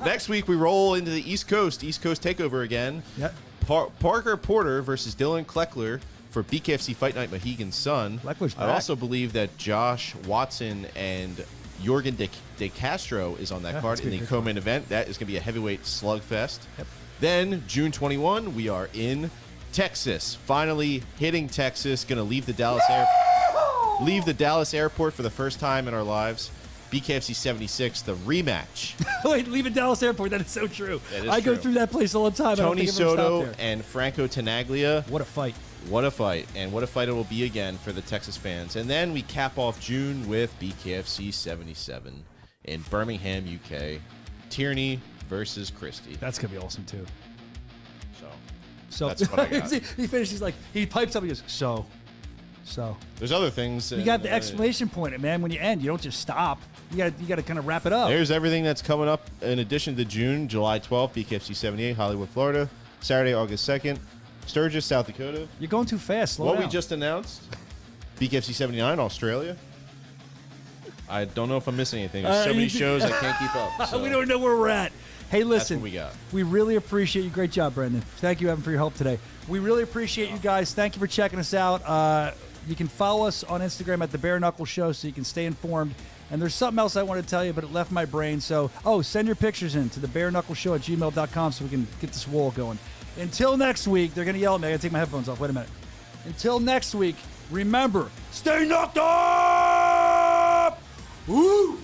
next week, we roll into the East Coast takeover again. Yep. Parker Porter versus Dylan Kleckler for BKFC Fight Night Mohegan Sun. Kleckler's I back. also believe that Josh Watson and Jorgen De Castro is on that card in the co-main event. That is going to be a heavyweight slugfest. Yep. Then, June 21, we are in Texas. Finally hitting Texas. Going to leave the Dallas airport for the first time in our lives. BKFC 76, the rematch. Wait, leave it Dallas Airport. That is so true. That is I go true. through that place all the time. Tony I don't think I've ever Soto stopped there. and Franco Tenaglia. What a fight. What a fight. And what a fight it will be again for the Texas fans. And then we cap off June with BKFC 77 in Birmingham, UK. Tierney versus Christie. That's going to be awesome, too. So that's what I got. He finishes, he pipes up and he goes, so. There's other things. You got the exclamation point, man. When you end, you don't just stop. You got to kind of wrap it up. There's everything that's coming up in addition to June. July 12th, BKFC 78, Hollywood, Florida. Saturday, August 2nd, Sturgis, South Dakota. You're going too fast. Slow What down. we just announced, BKFC 79, Australia. I don't know if I'm missing anything. There's so many shows I can't keep up. So. We don't know where we're at. Hey, listen. That's what we got. We really appreciate you. Great job, Brendan. Thank you, Evan, for your help today. We really appreciate you guys. Thank you for checking us out. You can follow us on Instagram at The Bare Knuckle Show so you can stay informed. And there's something else I wanted to tell you, but it left my brain. So, send your pictures in to thebareknuckleshow@gmail.com so we can get this wall going. Until next week, they're going to yell at me. I got to take my headphones off. Wait a minute. Until next week, remember, stay knocked up! Woo!